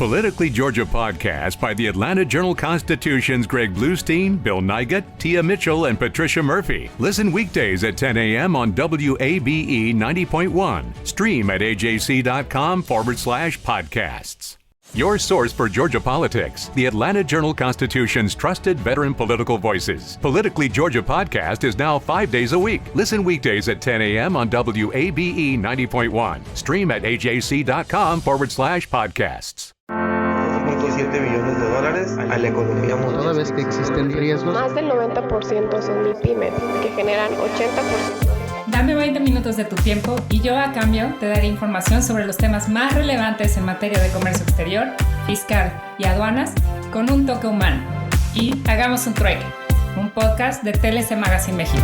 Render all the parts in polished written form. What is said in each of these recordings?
Politically Georgia podcast by the Atlanta Journal-Constitution's Greg Bluestein, Bill Nygut, Tia Mitchell, and Patricia Murphy. Listen weekdays at 10 a.m. on WABE 90.1. Stream at ajc.com/podcasts. Your source for Georgia politics, the Atlanta Journal-Constitution's trusted veteran political voices. Politically Georgia podcast is now 5 days a week. Listen weekdays at 10 a.m. on WABE 90.1. Stream at ajc.com/podcasts. 2.7 billones de dólares a la economía mundial. Toda vez que existen riesgos. Más del 90% son MIPYMES, que generan 80%. Dame 20 minutos de tu tiempo y yo a cambio te daré información sobre los temas más relevantes en materia de comercio exterior, fiscal y aduanas con un toque humano. Y hagamos un trueque, un podcast de TLC Magazine México.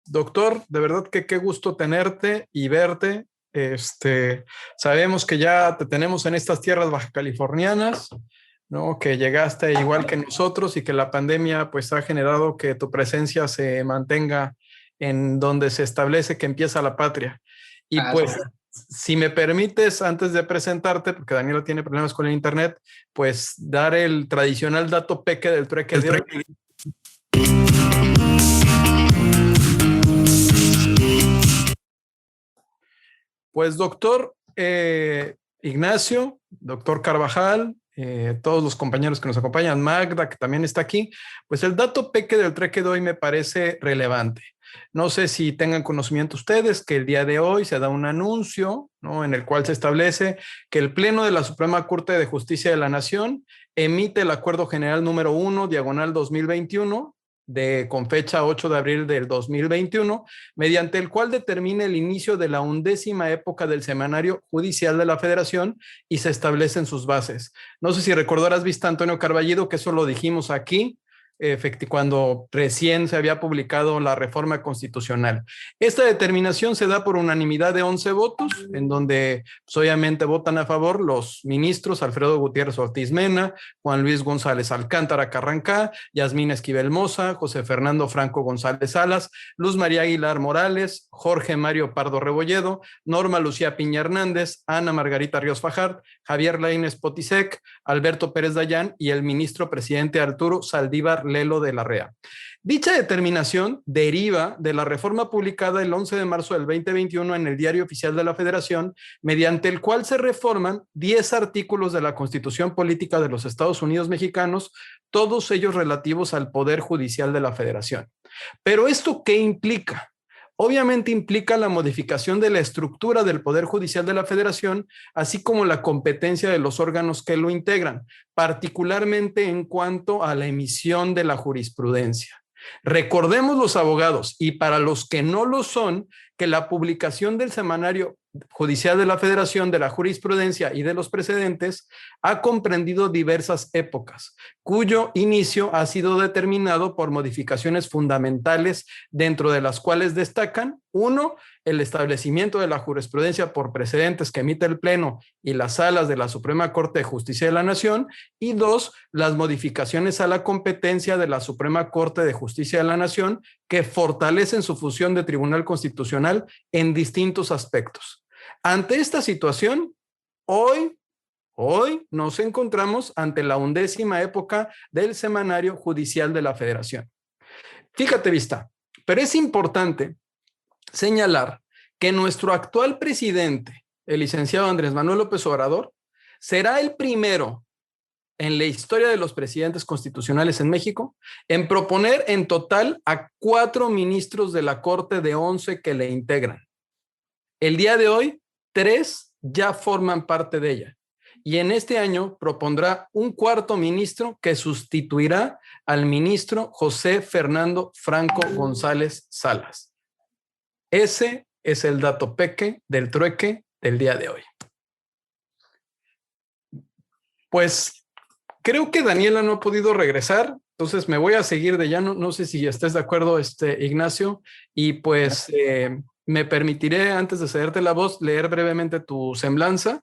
Doctor, de verdad que qué gusto tenerte y verte. Sabemos que ya te tenemos en estas tierras bajacalifornianas, ¿no? Que llegaste igual que nosotros y que la pandemia pues ha generado que tu presencia se mantenga en donde se establece que empieza la patria. Y pues, si me permites, antes de presentarte, porque Daniela tiene problemas con el internet, pues dar el tradicional dato peque del trueque de hoy. Pues doctor Ignacio, doctor Carvajal, todos los compañeros que nos acompañan, Magda, que también está aquí, pues el dato peque del trueque de hoy me parece relevante. No sé si tengan conocimiento ustedes que el día de hoy se da un anuncio, ¿no?, en el cual se establece que el Pleno de la Suprema Corte de Justicia de la Nación emite el Acuerdo General número 1, diagonal 2021, con fecha 8 de abril del 2021, mediante el cual determina el inicio de la 11ª época del Semanario Judicial de la Federación y se establecen sus bases. No sé si recordarás, vista Antonio Carballido, que eso lo dijimos aquí, cuando recién se había publicado la reforma constitucional. Esta determinación se da por unanimidad de 11 votos, en donde pues, obviamente votan a favor los ministros Alfredo Gutiérrez Ortiz Mena, Juan Luis González Alcántara Carrancá, Yasmín Esquivel Moza, José Fernando Franco González Salas, Luz María Aguilar Morales, Jorge Mario Pardo Rebolledo, Norma Lucía Piña Hernández, Ana Margarita Ríos Fajard, Javier Laínez Potisek, Alberto Pérez Dayán y el ministro presidente Arturo Saldívar Lelo de la Rea. Dicha determinación deriva de la reforma publicada el 11 de marzo del 2021 en el Diario Oficial de la Federación, mediante el cual se reforman 10 artículos de la Constitución Política de los Estados Unidos Mexicanos, todos ellos relativos al Poder Judicial de la Federación. Pero ¿esto qué implica? Obviamente implica la modificación de la estructura del Poder Judicial de la Federación, así como la competencia de los órganos que lo integran, particularmente en cuanto a la emisión de la jurisprudencia. Recordemos los abogados, y para los que no lo son, que la publicación del Semanario Judicial de la Federación, de la jurisprudencia y de los precedentes ha comprendido diversas épocas, cuyo inicio ha sido determinado por modificaciones fundamentales, dentro de las cuales destacan: 1, el establecimiento de la jurisprudencia por precedentes que emite el Pleno y las salas de la Suprema Corte de Justicia de la Nación, y 2, las modificaciones a la competencia de la Suprema Corte de Justicia de la Nación, que fortalecen su función de tribunal constitucional en distintos aspectos. Ante esta situación, hoy nos encontramos ante la 11ª época del Semanario Judicial de la Federación. Fíjate, vista, pero es importante señalar que nuestro actual presidente, el licenciado Andrés Manuel López Obrador, será el primero en la historia de los presidentes constitucionales en México en proponer en total a 4 ministros de la Corte de 11 que le integran. El día de hoy, 3 ya forman parte de ella. Y en este año propondrá un 4º ministro que sustituirá al ministro José Fernando Franco González Salas. Ese es el dato peque del trueque del día de hoy. Pues creo que Daniela no ha podido regresar, entonces me voy a seguir de llano. No sé si estés de acuerdo, Ignacio, y pues me permitiré, antes de cederte la voz, leer brevemente tu semblanza.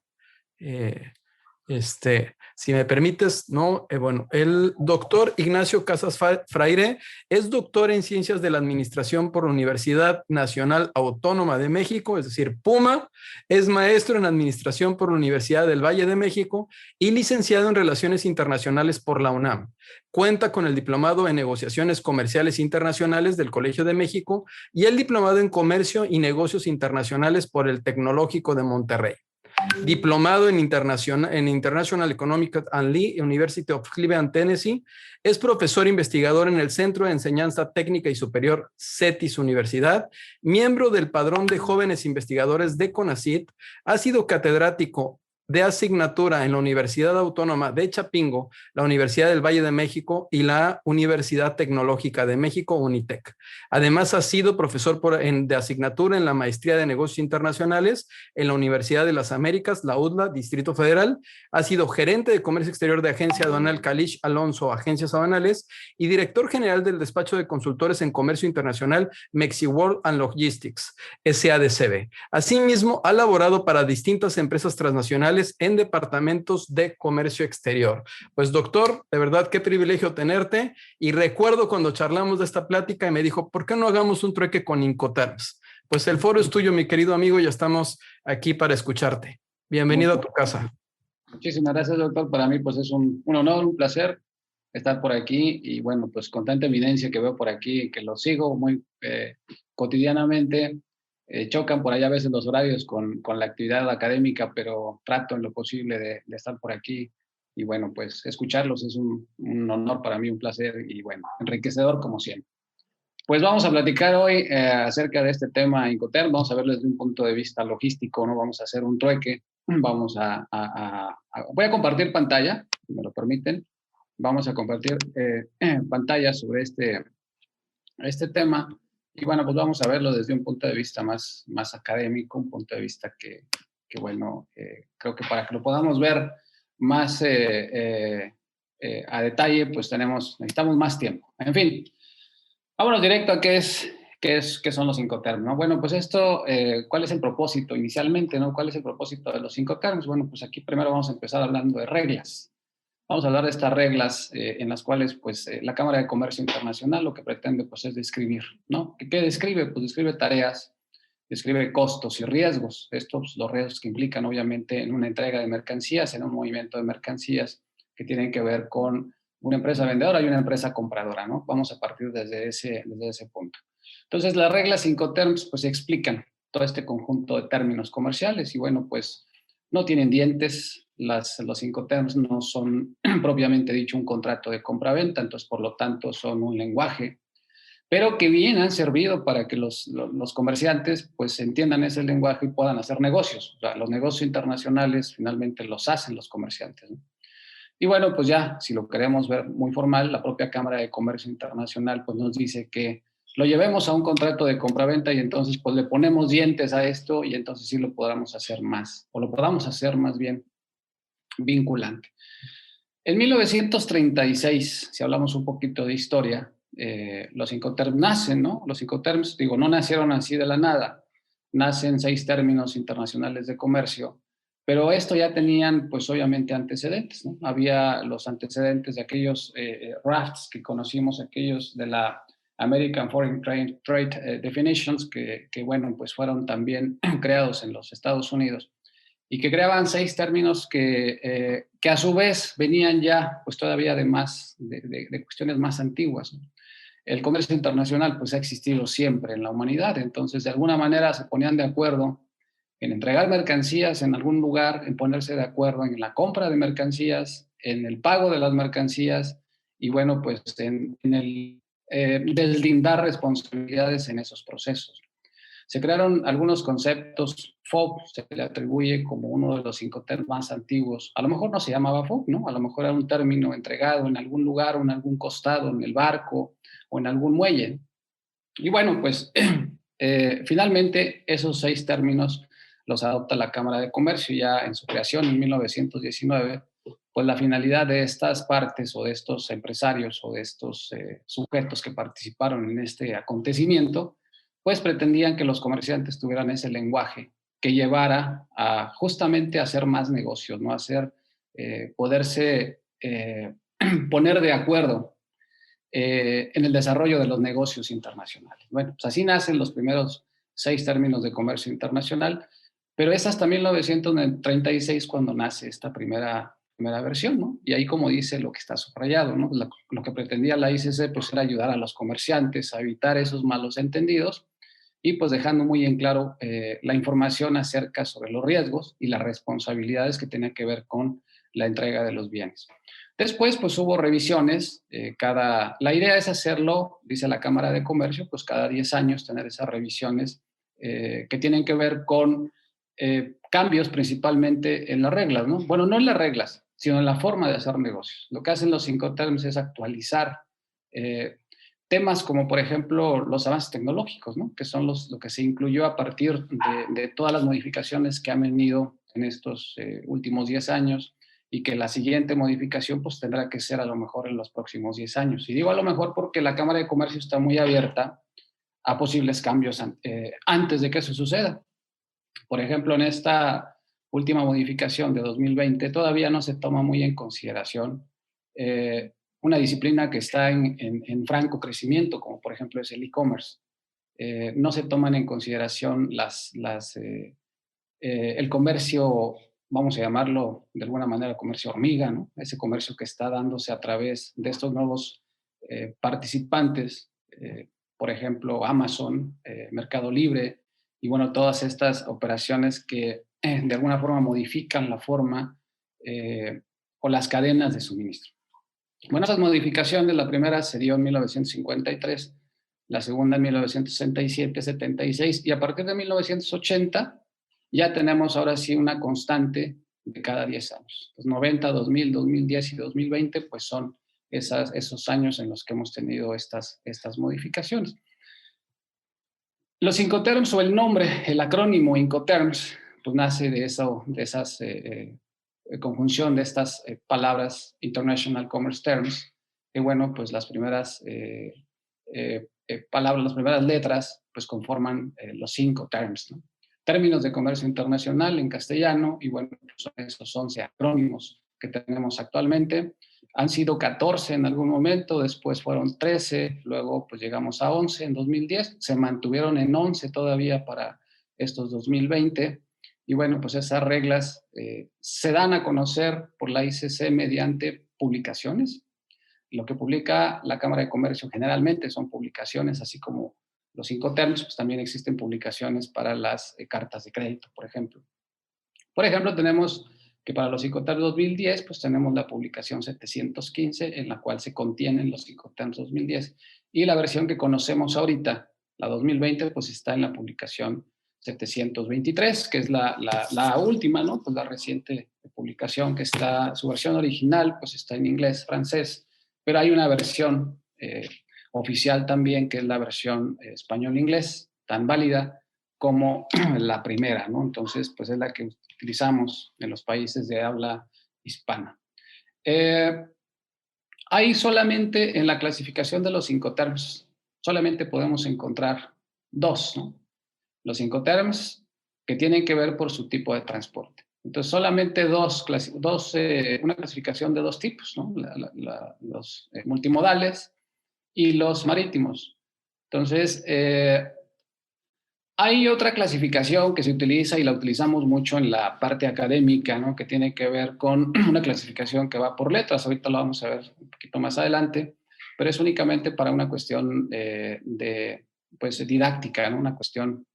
Si me permites, ¿no? Bueno, el doctor Ignacio Casas Fraire es doctor en Ciencias de la Administración por la Universidad Nacional Autónoma de México, es decir, PUMA, es maestro en Administración por la Universidad del Valle de México y licenciado en Relaciones Internacionales por la UNAM. Cuenta con el diplomado en Negociaciones Comerciales Internacionales del Colegio de México y el diplomado en Comercio y Negocios Internacionales por el Tecnológico de Monterrey. Diplomado en International Economic and Lee, University of Cleveland, Tennessee. Es profesor investigador en el Centro de Enseñanza Técnica y Superior CETIS Universidad, miembro del Padrón de Jóvenes Investigadores de CONACYT, ha sido catedrático de asignatura en la Universidad Autónoma de Chapingo, la Universidad del Valle de México y la Universidad Tecnológica de México, UNITEC. Además, ha sido profesor de asignatura en la Maestría de Negocios Internacionales en la Universidad de las Américas, la UDLA, Distrito Federal. Ha sido gerente de Comercio Exterior de Agencia Aduanal Kalish Alonso, Agencias Aduanales, y director general del despacho de consultores en Comercio Internacional MexiWorld and Logistics, SADCB. Asimismo, ha laborado para distintas empresas transnacionales en departamentos de comercio exterior. Pues doctor, de verdad qué privilegio tenerte, y recuerdo cuando charlamos de esta plática y me dijo, ¿por qué no hagamos un trueque con Incoterms? Pues el foro es tuyo, mi querido amigo, y estamos aquí para escucharte. Bienvenido a tu casa. Muchísimas gracias, doctor. Para mí pues es un honor, un placer estar por aquí, y bueno, pues con tanta evidencia que veo por aquí, que lo sigo muy cotidianamente. Chocan por allá a veces los horarios con la actividad académica, pero trato en lo posible de estar por aquí. Y bueno, pues escucharlos es un honor para mí, un placer y bueno, enriquecedor como siempre. Pues vamos a platicar hoy acerca de este tema Incoterms. Vamos a verlo desde un punto de vista logístico, ¿no? Vamos a hacer un trueque. Voy a compartir pantalla, si me lo permiten. Vamos a compartir pantalla sobre este tema. Y bueno, pues vamos a verlo desde un punto de vista más académico, un punto de vista que bueno, creo que para que lo podamos ver más a detalle, pues necesitamos más tiempo. En fin, vámonos directo a qué son los Incoterms, ¿no? Bueno, pues esto, ¿cuál es el propósito inicialmente, no? ¿Cuál es el propósito de los Incoterms? Bueno, pues aquí primero vamos a empezar hablando de reglas. Vamos a hablar de estas reglas en las cuales pues, la Cámara de Comercio Internacional lo que pretende pues, es describir, ¿no? ¿Qué describe? Pues describe tareas, describe costos y riesgos. Estos, los riesgos que implican obviamente en una entrega de mercancías, en un movimiento de mercancías que tienen que ver con una empresa vendedora y una empresa compradora, ¿no? Vamos a partir desde ese punto. Entonces, las reglas Incoterms pues explican todo este conjunto de términos comerciales y bueno, pues no tienen dientes. Los Incoterms no son propiamente dicho un contrato de compra-venta, entonces por lo tanto son un lenguaje, pero que bien han servido para que los comerciantes pues entiendan ese lenguaje y puedan hacer negocios. O sea, los negocios internacionales finalmente los hacen los comerciantes, ¿no? Y bueno, pues ya, si lo queremos ver muy formal, la propia Cámara de Comercio Internacional pues nos dice que lo llevemos a un contrato de compraventa y entonces pues le ponemos dientes a esto y entonces sí lo podamos hacer más, o lo podamos hacer más bien vinculante. En 1936, si hablamos un poquito de historia, los Incoterms nacen, ¿no? Los Incoterms, digo, no nacieron así de la nada, nacen 6 términos internacionales de comercio, pero esto ya tenían, pues obviamente, antecedentes, ¿no? Había los antecedentes de aquellos RAFTs que conocimos, aquellos de la American Foreign Trade Definitions, que bueno, pues fueron también creados en los Estados Unidos y que creaban 6 términos que a su vez venían ya, pues todavía de cuestiones más antiguas, ¿no? El comercio internacional, pues ha existido siempre en la humanidad, entonces de alguna manera se ponían de acuerdo en entregar mercancías en algún lugar, en ponerse de acuerdo en la compra de mercancías, en el pago de las mercancías y bueno, pues en el deslindar responsabilidades en esos procesos. Se crearon algunos conceptos. FOB se le atribuye como uno de los Incoterms más antiguos. A lo mejor no se llamaba FOB, ¿no? A lo mejor era un término entregado en algún lugar o en algún costado, en el barco o en algún muelle. Y bueno, pues finalmente esos 6 términos los adopta la Cámara de Comercio ya en su creación en 1919. Pues la finalidad de estas partes o de estos empresarios o de estos sujetos que participaron en este acontecimiento, pues pretendían que los comerciantes tuvieran ese lenguaje que llevara justamente a hacer más negocios, ¿no? A hacer poderse poner de acuerdo en el desarrollo de los negocios internacionales. Bueno, pues así nacen los primeros 6 términos de comercio internacional, pero es hasta 1936 cuando nace esta primera versión, ¿no? Y ahí, como dice lo que está subrayado, ¿no? Lo que pretendía la ICC pues era ayudar a los comerciantes a evitar esos malos entendidos y pues dejando muy en claro la información acerca sobre los riesgos y las responsabilidades que tenían que ver con la entrega de los bienes. Después, pues hubo revisiones. La idea es hacerlo, dice la Cámara de Comercio, pues cada 10 años tener esas revisiones que tienen que ver con cambios principalmente en las reglas, ¿no? Bueno, no en las reglas, sino en la forma de hacer negocios. Lo que hacen los Incoterms es actualizar temas como, por ejemplo, los avances tecnológicos, ¿no? Que son lo que se incluyó a partir de todas las modificaciones que han venido en estos últimos 10 años y que la siguiente modificación pues tendrá que ser a lo mejor en los próximos 10 años. Y digo a lo mejor porque la Cámara de Comercio está muy abierta a posibles cambios antes de que eso suceda. Por ejemplo, en esta última modificación de 2020 todavía no se toma muy en consideración una disciplina que está en franco crecimiento, como por ejemplo es el e-commerce. No se toman en consideración el comercio, vamos a llamarlo de alguna manera comercio hormiga, ¿no? Ese comercio que está dándose a través de estos nuevos participantes, por ejemplo, Amazon, Mercado Libre, y bueno, todas estas operaciones que de alguna forma modifican la forma o las cadenas de suministro. Bueno, esas modificaciones, la primera se dio en 1953, la segunda en 1967, 76, y a partir de 1980 ya tenemos ahora sí una constante de cada 10 años. Los 90, 2000, 2010 y 2020 pues son esos años en los que hemos tenido estas modificaciones. Los Incoterms, o el nombre, el acrónimo Incoterms, pues nace de esas conjunción de estas palabras International Commerce Terms, que bueno, pues las primeras palabras, las primeras letras, pues conforman los 5 terms, ¿no? Términos de comercio internacional en castellano, y bueno, son esos 11 acrónimos que tenemos actualmente. Han sido 14 en algún momento, después fueron 13, luego pues llegamos a 11 en 2010, se mantuvieron en 11 todavía para estos 2020, y bueno, pues esas reglas se dan a conocer por la ICC mediante publicaciones. Lo que publica la Cámara de Comercio generalmente son publicaciones, así como los Incoterms, pues también existen publicaciones para las cartas de crédito, por ejemplo. Por ejemplo, tenemos que para los Incoterms 2010, pues tenemos la publicación 715, en la cual se contienen los Incoterms 2010, y la versión que conocemos ahorita, la 2020, pues está en la publicación 723, que es la última, ¿no? Pues la reciente publicación que está, su versión original, pues está en inglés, francés, pero hay una versión oficial también, que es la versión español-inglés, tan válida como la primera, ¿no? Entonces, pues es la que utilizamos en los países de habla hispana. Hay solamente en la clasificación de los Incoterms, solamente podemos encontrar 2, ¿no? Los Incoterms que tienen que ver por su tipo de transporte. Entonces, solamente una clasificación de 2 tipos, ¿no? Los multimodales y los marítimos. Entonces, hay otra clasificación que se utiliza y la utilizamos mucho en la parte académica, ¿no? Que tiene que ver con una clasificación que va por letras. Ahorita lo vamos a ver un poquito más adelante, pero es únicamente para una cuestión pues, didáctica, ¿no? Una cuestión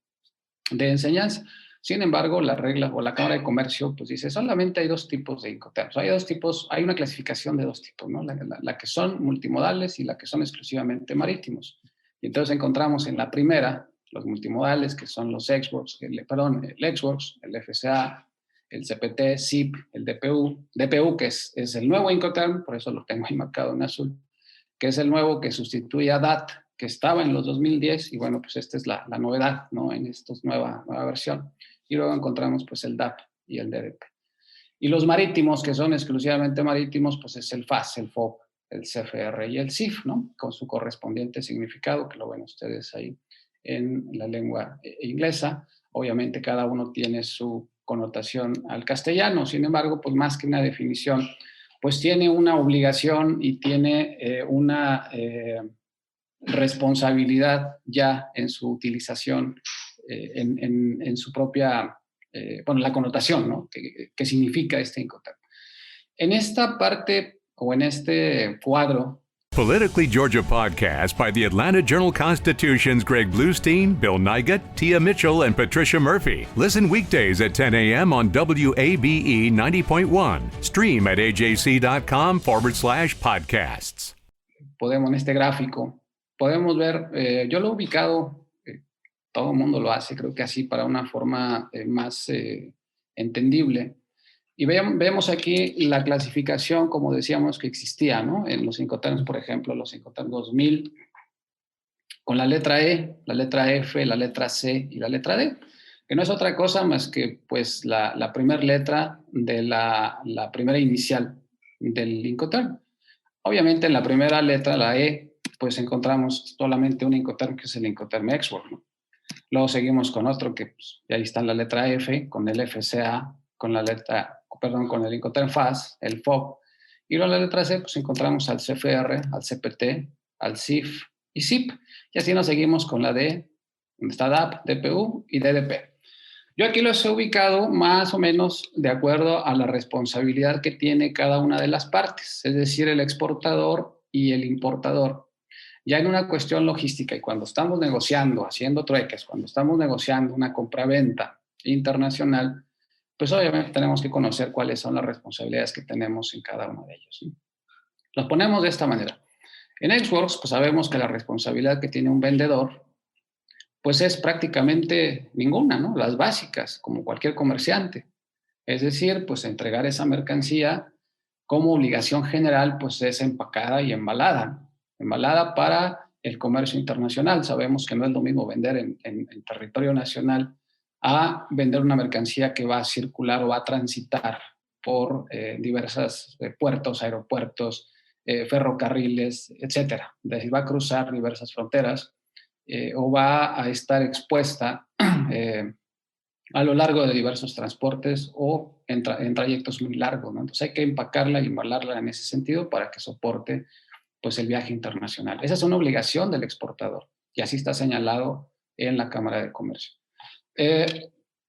de enseñanza. Sin embargo, la regla o la Cámara de Comercio pues dice solamente hay 2 tipos de Incoterms. Hay una clasificación de 2 tipos, ¿no? La que son multimodales y la que son exclusivamente marítimos. Y entonces encontramos en la primera los multimodales, que son los Exworks, el Exworks, el FCA, el CPT, SIP, el DPU, que es el nuevo Incoterm, por eso lo tengo ahí marcado en azul, que es el nuevo que sustituye a DAT, que estaba en los 2010, y bueno, pues esta es la novedad, ¿no? En esta nueva versión. Y luego encontramos pues el DAP y el DDP. Y los marítimos, que son exclusivamente marítimos, pues es el FAS, el FOB, el CFR y el CIF, ¿no? Con su correspondiente significado, que lo ven ustedes ahí en la lengua inglesa. Obviamente cada uno tiene su connotación al castellano. Sin embargo, pues más que una definición, pues tiene una obligación y tiene una responsabilidad ya en su utilización, en su propia, la connotación, ¿no? ¿Qué significa este Incoterm? En esta parte o en este cuadro. Politically Georgia podcast by the Atlanta Journal-Constitution's Greg Bluestein, Bill Nygut, Tia Mitchell, and Patricia Murphy. Listen weekdays at 10 a.m. on WABE 90.1. Stream at ajc.com/podcasts. Podemos, en este gráfico, podemos ver, yo lo he ubicado, todo el mundo lo hace, creo que así para una forma más entendible. Y vemos aquí la clasificación, como decíamos, que existía, ¿no? En los Incoterms, por ejemplo, los Incoterms 2000, con la letra E, la letra F, la letra C y la letra D, que no es otra cosa más que pues, la primera letra de la primera inicial del Incoterm. Obviamente, en la primera letra, la E, pues encontramos solamente un Incoterm, que es el Incoterm X-Word, ¿no? Luego seguimos con otro que pues, ahí está la letra F, con el FCA, con el Incoterm FAS, el FOB, y luego la letra C, pues encontramos al CFR, al CPT, al CIF y CIP, y así nos seguimos con la D, donde está DAP, DPU y DDP. Yo aquí los he ubicado más o menos de acuerdo a la responsabilidad que tiene cada una de las partes, es decir, el exportador y el importador. Ya en una cuestión logística y cuando estamos negociando, haciendo trueques, cuando estamos negociando una compra-venta internacional, pues obviamente tenemos que conocer cuáles son las responsabilidades que tenemos en cada uno de ellos, ¿no? Los ponemos de esta manera. En Xworks, pues sabemos que la responsabilidad que tiene un vendedor, pues es prácticamente ninguna, ¿no? Las básicas, como cualquier comerciante. Es decir, pues entregar esa mercancía como obligación general, pues es empacada y embalada. Embalada para el comercio internacional. Sabemos que no es lo mismo vender en territorio nacional a vender una mercancía que va a circular o va a transitar por diversos puertos, aeropuertos, ferrocarriles, etcétera. Es decir, va a cruzar diversas fronteras o va a estar expuesta a lo largo de diversos transportes o en trayectos muy largos, ¿no? Entonces hay que empacarla y embalarla en ese sentido para que soporte pues, el viaje internacional. Esa es una obligación del exportador y así está señalado en la Cámara de Comercio.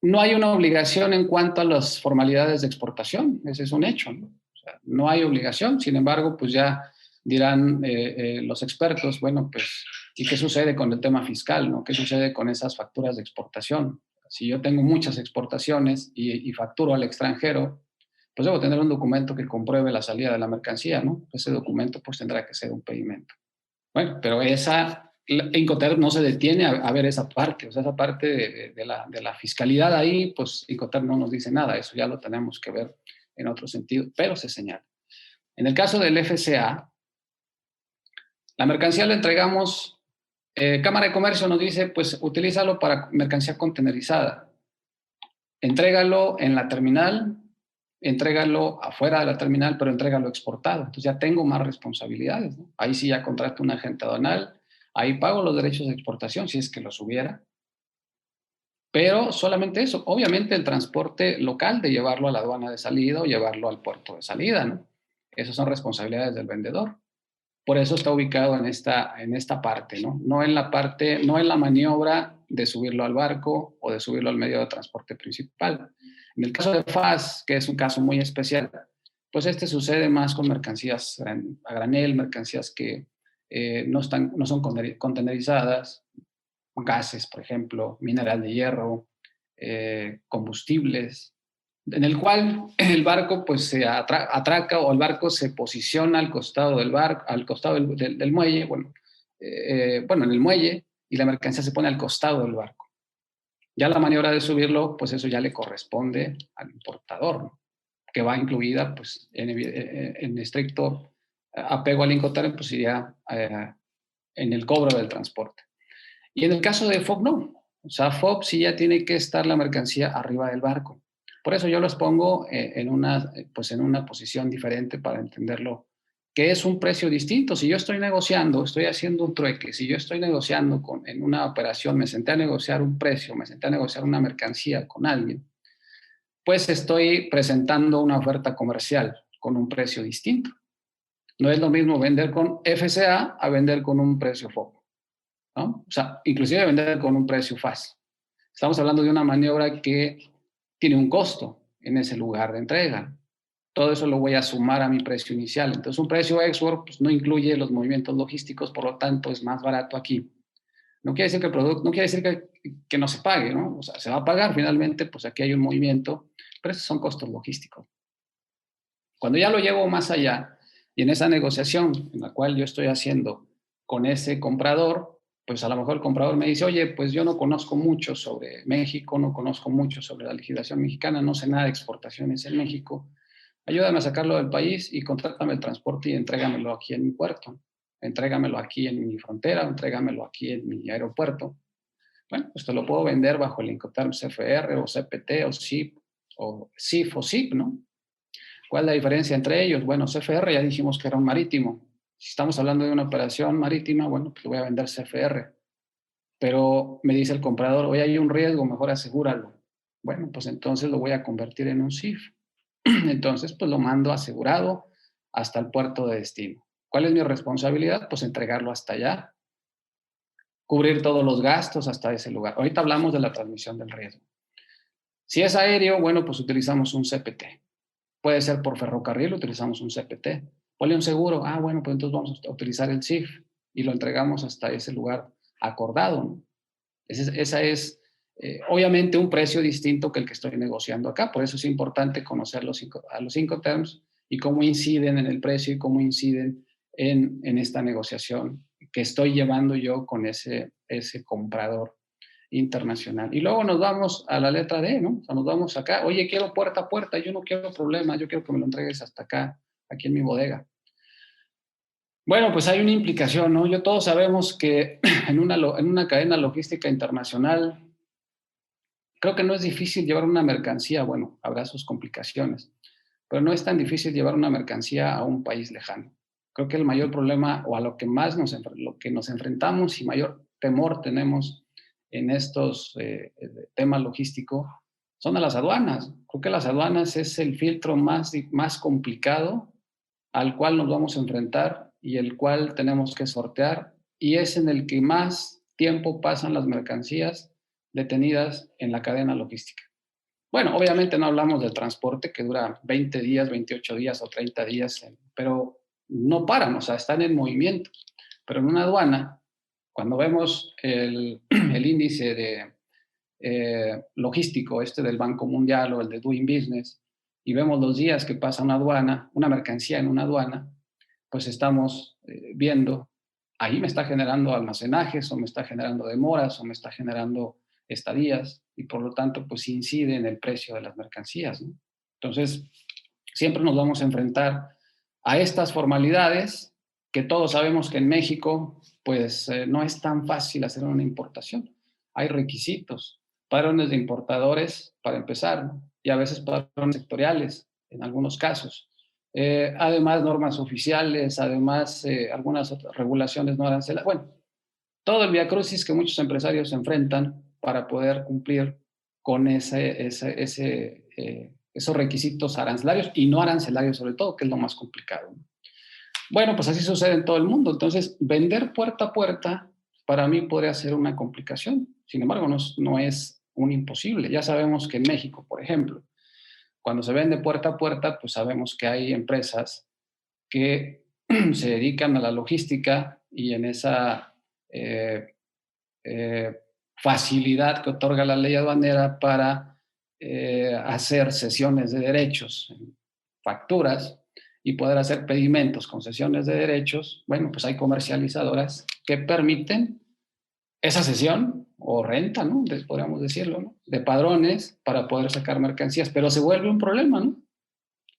No hay una obligación en cuanto a las formalidades de exportación, ese es un hecho, ¿no? O sea, no hay obligación, sin embargo, pues ya dirán los expertos, bueno, pues, ¿y qué sucede con el tema fiscal, no? ¿Qué sucede con esas facturas de exportación? Si yo tengo muchas exportaciones y facturo al extranjero, pues debo tener un documento que compruebe la salida de la mercancía, ¿no? Ese documento pues tendrá que ser un pedimento. Bueno, pero Incoterm no se detiene a ver esa parte, o sea, esa parte de la fiscalidad ahí, pues Incoterm no nos dice nada, eso ya lo tenemos que ver en otro sentido, pero se señala. En el caso del FCA, la mercancía la entregamos, Cámara de Comercio nos dice, pues utilízalo para mercancía contenerizada, entrégalo en la terminal, entrégalo afuera de la terminal, pero entrégalo exportado, entonces ya tengo más responsabilidades, ¿no? Ahí sí ya contrato un agente aduanal, ahí pago los derechos de exportación, si es que los hubiera. Pero solamente eso. Obviamente el transporte local de llevarlo a la aduana de salida o llevarlo al puerto de salida, ¿no? Esas son responsabilidades del vendedor. Por eso está ubicado en esta parte, ¿no? No en la maniobra de subirlo al barco o de subirlo al medio de transporte principal. En el caso de FAS, que es un caso muy especial, pues sucede más con mercancías a granel, mercancías que no son contenerizadas, gases, por ejemplo, mineral de hierro, combustibles, en el cual el barco pues se atraca o el barco se posiciona al costado del barco, al costado del muelle, en el muelle, y la mercancía se pone al costado del barco. Ya la maniobra de subirlo, pues eso ya le corresponde al importador, ¿no? Que va incluida pues en estricto apego al Incoterm, pues iría en el cobro del transporte. Y en el caso de FOB no, o sea, FOB sí ya tiene que estar la mercancía arriba del barco. Por eso yo los pongo en una posición diferente para entenderlo, que es un precio distinto. Si yo estoy negociando, estoy haciendo un trueque, si yo estoy negociando en una operación, me senté a negociar un precio, me senté a negociar una mercancía con alguien, pues estoy presentando una oferta comercial con un precio distinto. No es lo mismo vender con FCA a vender con un precio FOB, ¿no? O sea, inclusive vender con un precio FAS. Estamos hablando de una maniobra que tiene un costo en ese lugar de entrega. Todo eso lo voy a sumar a mi precio inicial. Entonces, un precio export pues, no incluye los movimientos logísticos, por lo tanto, es más barato aquí. No quiere decir que el producto, no quiere decir que no se pague, ¿no? O sea, se va a pagar finalmente, pues aquí hay un movimiento, pero esos son costos logísticos. Cuando ya lo llevo más allá, y en esa negociación en la cual yo estoy haciendo con ese comprador, pues a lo mejor el comprador me dice, oye, pues yo no conozco mucho sobre México, no conozco mucho sobre la legislación mexicana, no sé nada de exportaciones en México, ayúdame a sacarlo del país y contrátame el transporte y entrégamelo aquí en mi puerto, entrégamelo aquí en mi frontera, entrégamelo aquí en mi aeropuerto. Bueno, pues te lo puedo vender bajo el Incoterms CFR o CPT o CIP o CIF o CIP, ¿no? ¿Cuál es la diferencia entre ellos? Bueno, CFR ya dijimos que era un marítimo. Si estamos hablando de una operación marítima, bueno, pues le voy a vender CFR. Pero me dice el comprador, oye, hay un riesgo, mejor asegúralo. Bueno, pues entonces lo voy a convertir en un CIF. Entonces, pues lo mando asegurado hasta el puerto de destino. ¿Cuál es mi responsabilidad? Pues entregarlo hasta allá, cubrir todos los gastos hasta ese lugar. Ahorita hablamos de la transmisión del riesgo. Si es aéreo, bueno, pues utilizamos un CPT. Puede ser por ferrocarril, utilizamos un CPT. Ponle un seguro, bueno, pues entonces vamos a utilizar el CIF y lo entregamos hasta ese lugar acordado, ¿no? Esa es obviamente un precio distinto que el que estoy negociando acá. Por eso es importante conocer a los Incoterms y cómo inciden en el precio y cómo inciden en esta negociación que estoy llevando yo con ese comprador internacional. Y luego nos vamos a la letra D, ¿no? O sea, nos vamos acá, oye, quiero puerta a puerta, yo no quiero problemas, yo quiero que me lo entregues hasta acá, aquí en mi bodega. Bueno, pues hay una implicación, ¿no? Todos sabemos que en una cadena logística internacional, creo que no es difícil llevar una mercancía, bueno, habrá sus complicaciones, pero no es tan difícil llevar una mercancía a un país lejano. Creo que el mayor problema o a lo que nos enfrentamos y mayor temor tenemos en estos temas logísticos son a las aduanas. Creo que las aduanas es el filtro más complicado al cual nos vamos a enfrentar y el cual tenemos que sortear, y es en el que más tiempo pasan las mercancías detenidas en la cadena logística. Bueno, obviamente no hablamos del transporte que dura 20 días, 28 días o 30 días, pero no paran, o sea, están en movimiento. Pero en una aduana, cuando vemos el índice de logístico, del Banco Mundial o el de Doing Business, y vemos los días que pasa una mercancía en una aduana, pues estamos viendo, ahí me está generando almacenajes, o me está generando demoras, o me está generando estadías, y por lo tanto, pues incide en el precio de las mercancías, ¿no? Entonces, siempre nos vamos a enfrentar a estas formalidades que todos sabemos que en México, pues no es tan fácil hacer una importación. Hay requisitos, padrones de importadores para empezar, ¿no? Y a veces padrones sectoriales en algunos casos. Además, normas oficiales, además, algunas otras regulaciones no arancelarias. Bueno, todo el viacrucis que muchos empresarios se enfrentan para poder cumplir con esos requisitos arancelarios y no arancelarios sobre todo, que es lo más complicado. Bueno, pues así sucede en todo el mundo. Entonces, vender puerta a puerta para mí podría ser una complicación. Sin embargo, no es un imposible. Ya sabemos que en México, por ejemplo, cuando se vende puerta a puerta, pues sabemos que hay empresas que se dedican a la logística y en esa facilidad que otorga la ley aduanera para hacer cesiones de derechos, facturas, y poder hacer pedimentos, concesiones de derechos. Bueno, pues hay comercializadoras que permiten esa cesión o renta, ¿no? Podríamos decirlo, ¿no? De padrones para poder sacar mercancías, pero se vuelve un problema, ¿no?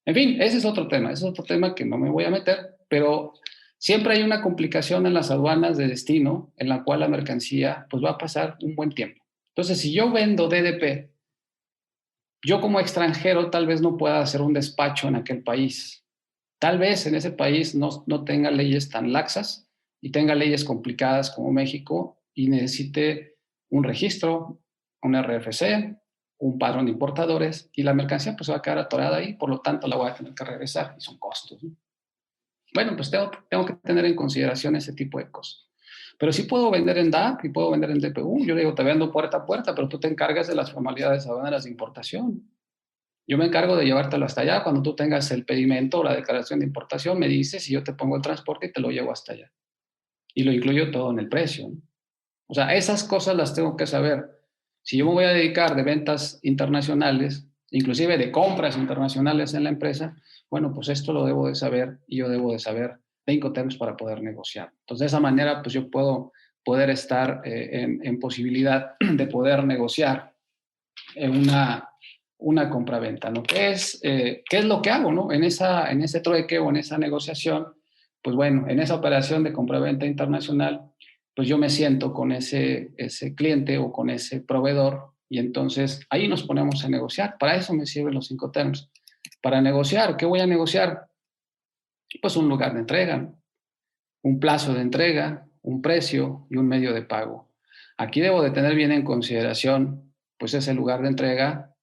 En fin, ese es otro tema que no me voy a meter, pero siempre hay una complicación en las aduanas de destino en la cual la mercancía pues va a pasar un buen tiempo. Entonces, si yo vendo DDP, yo como extranjero tal vez no pueda hacer un despacho en aquel país. Tal vez en ese país no tenga leyes tan laxas y tenga leyes complicadas como México y necesite un registro, un RFC, un padrón de importadores y la mercancía pues se va a quedar atorada ahí, por lo tanto la voy a tener que regresar y son costos, ¿no? Bueno, pues tengo que tener en consideración ese tipo de cosas. Pero sí puedo vender en DAP y puedo vender en DPU. Yo digo, te vendo puerta a puerta, pero tú te encargas de las formalidades aduaneras de importación. Yo me encargo de llevártelo hasta allá. Cuando tú tengas el pedimento o la declaración de importación, me dices y yo te pongo el transporte y te lo llevo hasta allá. Y lo incluyo todo en el precio, ¿no? O sea, esas cosas las tengo que saber. Si yo me voy a dedicar de ventas internacionales, inclusive de compras internacionales en la empresa, bueno, pues esto lo debo de saber y yo debo de saber de Incoterms para poder negociar. Entonces, de esa manera, pues yo puedo poder estar en posibilidad de poder negociar una compraventa, ¿no? ¿Qué es lo que hago, ¿no? En ese trueque o en esa negociación, pues bueno, en esa operación de compraventa internacional, pues yo me siento con ese cliente o con ese proveedor y entonces ahí nos ponemos a negociar. Para eso me sirven los Incoterms. Para negociar, ¿qué voy a negociar? Pues un lugar de entrega, ¿no? Un plazo de entrega, un precio y un medio de pago. Aquí debo de tener bien en consideración, pues ese lugar de entrega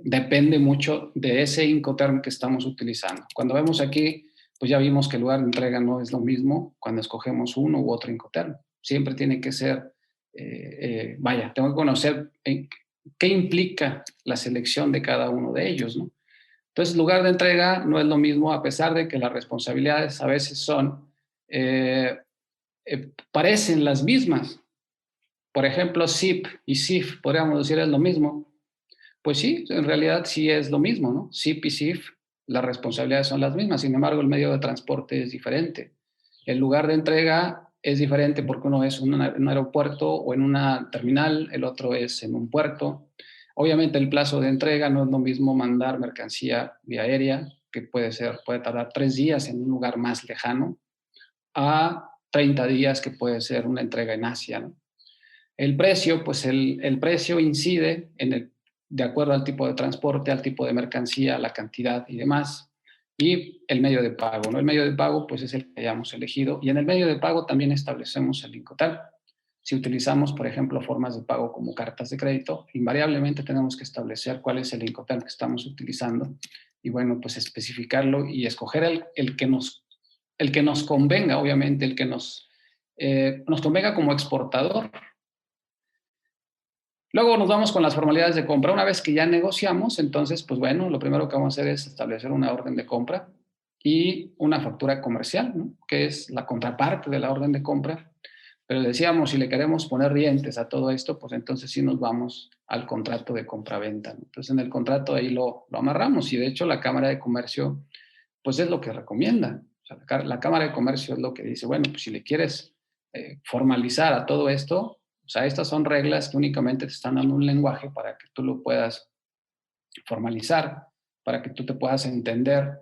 depende mucho de ese Incoterm que estamos utilizando. Cuando vemos aquí, pues ya vimos que el lugar de entrega no es lo mismo cuando escogemos uno u otro Incoterm. Siempre tiene que ser, tengo que conocer qué implica la selección de cada uno de ellos, ¿no? Entonces, lugar de entrega no es lo mismo, a pesar de que las responsabilidades a veces parecen las mismas. Por ejemplo, SIP y SIF, podríamos decir, es lo mismo. Pues sí, en realidad sí es lo mismo, ¿no? SIP y SIF, las responsabilidades son las mismas, sin embargo, el medio de transporte es diferente. El lugar de entrega es diferente porque uno es en un aeropuerto o en una terminal, el otro es en un puerto. Obviamente el plazo de entrega no es lo mismo mandar mercancía vía aérea, que puede tardar 3 días en un lugar más lejano, a 30 días que puede ser una entrega en Asia, ¿no? El precio, pues el precio incide de acuerdo al tipo de transporte, al tipo de mercancía, la cantidad y demás. Y el medio de pago, ¿no? El medio de pago, pues es el que hayamos elegido. Y en el medio de pago también establecemos el Incoterm. Si utilizamos, por ejemplo, formas de pago como cartas de crédito, invariablemente tenemos que establecer cuál es el Incoterm que estamos utilizando y, bueno, pues especificarlo y escoger el que nos convenga, obviamente, el que nos convenga como exportador. Luego nos vamos con las formalidades de compra. Una vez que ya negociamos, entonces, pues bueno, lo primero que vamos a hacer es establecer una orden de compra y una factura comercial, ¿no? Que es la contraparte de la orden de compra. Pero decíamos, si le queremos poner dientes a todo esto, pues entonces sí nos vamos al contrato de compraventa, ¿no? Entonces en el contrato ahí lo amarramos y de hecho la Cámara de Comercio, pues es lo que recomienda. O sea, la Cámara de Comercio es lo que dice, bueno, pues si le quieres formalizar a todo esto, o sea, estas son reglas que únicamente te están dando un lenguaje para que tú lo puedas formalizar, para que tú te puedas entender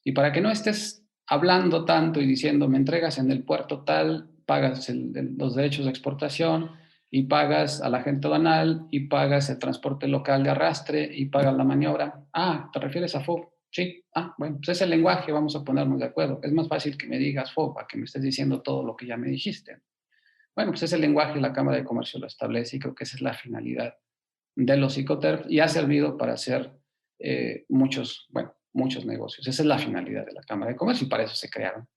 y para que no estés hablando tanto y diciendo, me entregas en el puerto tal, pagas los derechos de exportación y pagas al agente aduanal y pagas el transporte local de arrastre y pagas la maniobra. Ah, ¿te refieres a FOB? Sí. Ah, bueno, pues ese lenguaje vamos a ponernos de acuerdo. Es más fácil que me digas FOB a que me estés diciendo todo lo que ya me dijiste. Bueno, pues ese lenguaje la Cámara de Comercio lo establece y creo que esa es la finalidad de los Incoterms y ha servido para hacer muchos negocios. Esa es la finalidad de la Cámara de Comercio y para eso se crearon.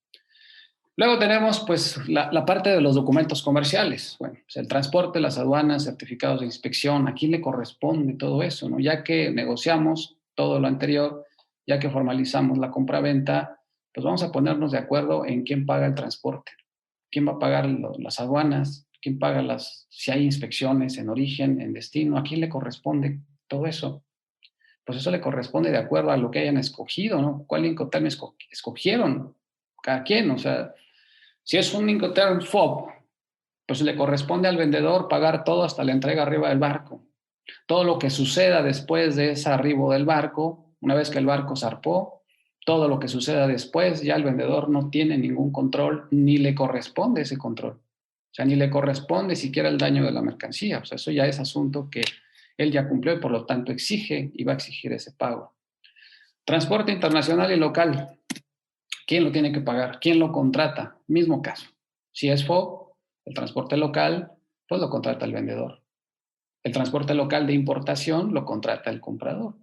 Luego tenemos pues la parte de los documentos comerciales. Bueno, pues el transporte, las aduanas, certificados de inspección, ¿a quién le corresponde todo eso, no? Ya que negociamos todo lo anterior, ya que formalizamos la compraventa, pues vamos a ponernos de acuerdo en quién paga el transporte. ¿Quién va a pagar las aduanas? ¿Quién paga si hay inspecciones en origen, en destino? ¿A quién le corresponde todo eso? Pues eso le corresponde de acuerdo a lo que hayan escogido, ¿no? ¿Cuál Incoterm escogieron? Cada quien, o sea, si es un Incoterm FOB, pues le corresponde al vendedor pagar todo hasta la entrega arriba del barco. Todo lo que suceda después de ese arribo del barco, una vez que el barco zarpó, todo lo que suceda después, ya el vendedor no tiene ningún control, ni le corresponde ese control. O sea, ni le corresponde siquiera el daño de la mercancía. O sea, eso ya es asunto que él ya cumplió y por lo tanto exige y va a exigir ese pago. Transporte internacional y local. ¿Quién lo tiene que pagar? ¿Quién lo contrata? Mismo caso. Si es FOB, el transporte local, pues lo contrata el vendedor. el transporte local de importación lo contrata el comprador.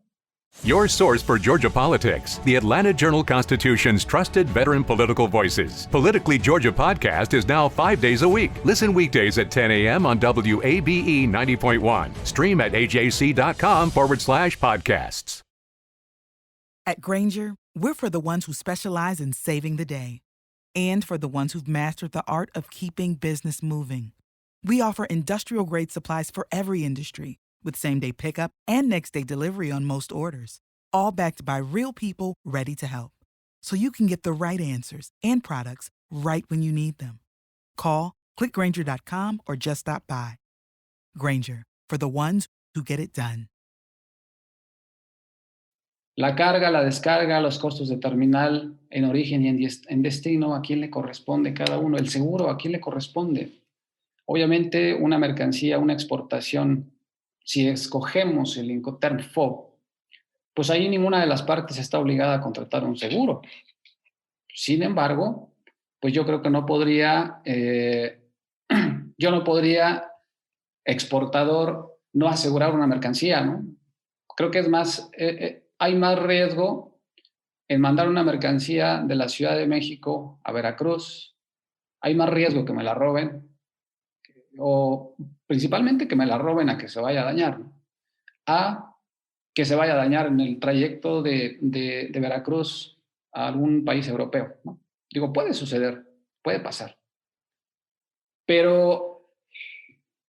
Your source for Georgia politics, the Atlanta Journal-Constitution's trusted veteran political voices. Politically Georgia podcast is now 5 days a week. Listen weekdays at 10 a.m. on WABE 90.1. Stream at ajc.com/podcasts. At Grainger, we're for the ones who specialize in saving the day and for the ones who've mastered the art of keeping business moving. We offer industrial-grade supplies for every industry, with same-day pickup and next-day delivery on most orders, all backed by real people ready to help. So you can get the right answers and products right when you need them. Call, click Grainger.com, or just stop by. Grainger, for the ones who get it done. La carga, la descarga, los costos de terminal en origen y en destino, ¿a quién le corresponde cada uno? El seguro, ¿a quién le corresponde? Obviamente, una mercancía, una exportación, si escogemos el Incoterm FOB, pues ahí ninguna de las partes está obligada a contratar un seguro. Sin embargo, pues yo creo que no podría, exportador, no asegurar una mercancía, ¿no? Creo que es más, hay más riesgo en mandar una mercancía de la Ciudad de México a Veracruz. Hay más riesgo que me la roben, o principalmente que me la roben a que se vaya a dañar, ¿no? A que se vaya a dañar en el trayecto de Veracruz a algún país europeo, ¿no? Digo, puede suceder, puede pasar. Pero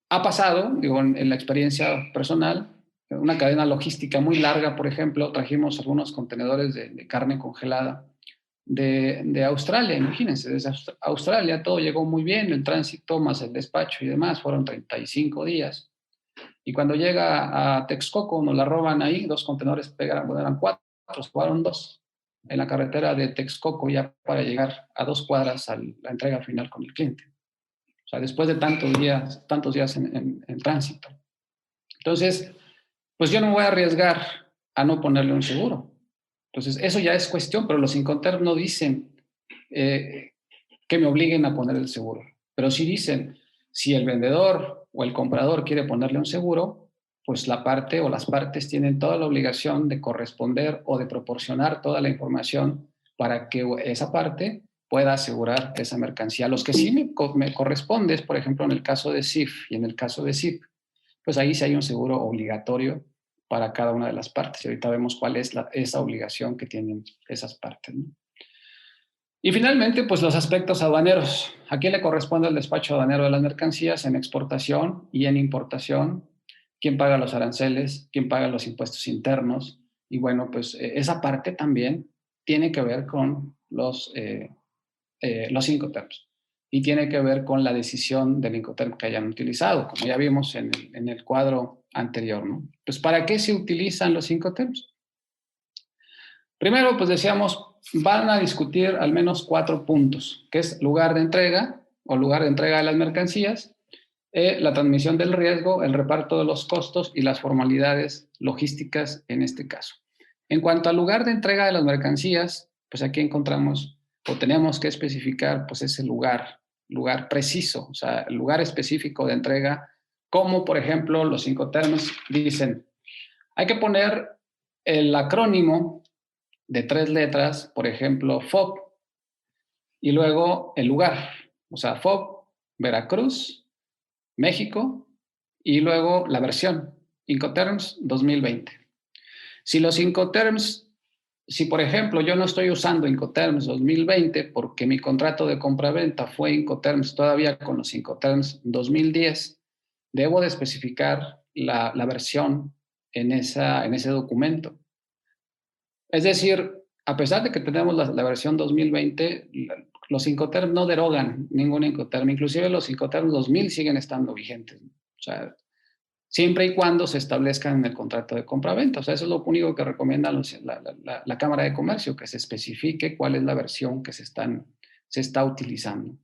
ha pasado, digo, en la experiencia personal, una cadena logística muy larga, por ejemplo, trajimos algunos contenedores de carne congelada de Australia, imagínense, desde Australia todo llegó muy bien, el tránsito más el despacho y demás, fueron 35 días. Y cuando llega a Texcoco, nos la roban ahí, 2 contenedores pegaron, bueno, eran 4, fueron 2 en la carretera de Texcoco ya para llegar a 2 cuadras a la entrega final con el cliente. O sea, después de tantos días en tránsito. Entonces, pues yo no me voy a arriesgar a no ponerle un seguro. Entonces, eso ya es cuestión, pero los Incoterms no dicen que me obliguen a poner el seguro. Pero sí dicen, si el vendedor o el comprador quiere ponerle un seguro, pues la parte o las partes tienen toda la obligación de corresponder o de proporcionar toda la información para que esa parte pueda asegurar esa mercancía. Los que sí me corresponde es, por ejemplo, en el caso de CIF y en el caso de ZIP, pues ahí sí hay un seguro obligatorio para cada una de las partes. Y ahorita vemos cuál es esa obligación que tienen esas partes, ¿no? Y finalmente, pues los aspectos aduaneros. ¿A quién le corresponde el despacho aduanero de las mercancías en exportación y en importación? ¿Quién paga los aranceles? ¿Quién paga los impuestos internos? Y bueno, pues esa parte también tiene que ver con los Incoterms. Y tiene que ver con la decisión del Incoterm que hayan utilizado, como ya vimos en el cuadro anterior, ¿no? Pues, ¿para qué se utilizan los Incoterms? Primero, pues decíamos, van a discutir al menos 4 puntos, que es lugar de entrega o lugar de entrega de las mercancías, la transmisión del riesgo, el reparto de los costos y las formalidades logísticas en este caso. En cuanto al lugar de entrega de las mercancías, pues aquí encontramos o tenemos que especificar pues ese lugar preciso, o sea, el lugar específico de entrega, como por ejemplo los Incoterms dicen, hay que poner el acrónimo de 3 letras, por ejemplo, FOB, y luego el lugar, o sea, FOB, Veracruz, México, y luego la versión, Incoterms 2020. Si por ejemplo yo no estoy usando Incoterms 2020 porque mi contrato de compra-venta fue Incoterms todavía con los Incoterms 2010, debo de especificar la versión en ese documento. Es decir, a pesar de que tenemos la versión 2020, los Incoterms no derogan ningún Incoterm, inclusive los Incoterms 2000 siguen estando vigentes. O sea, siempre y cuando se establezcan en el contrato de compra-venta. O sea, eso es lo único que recomienda la Cámara de Comercio, que se especifique cuál es la versión que se está utilizando.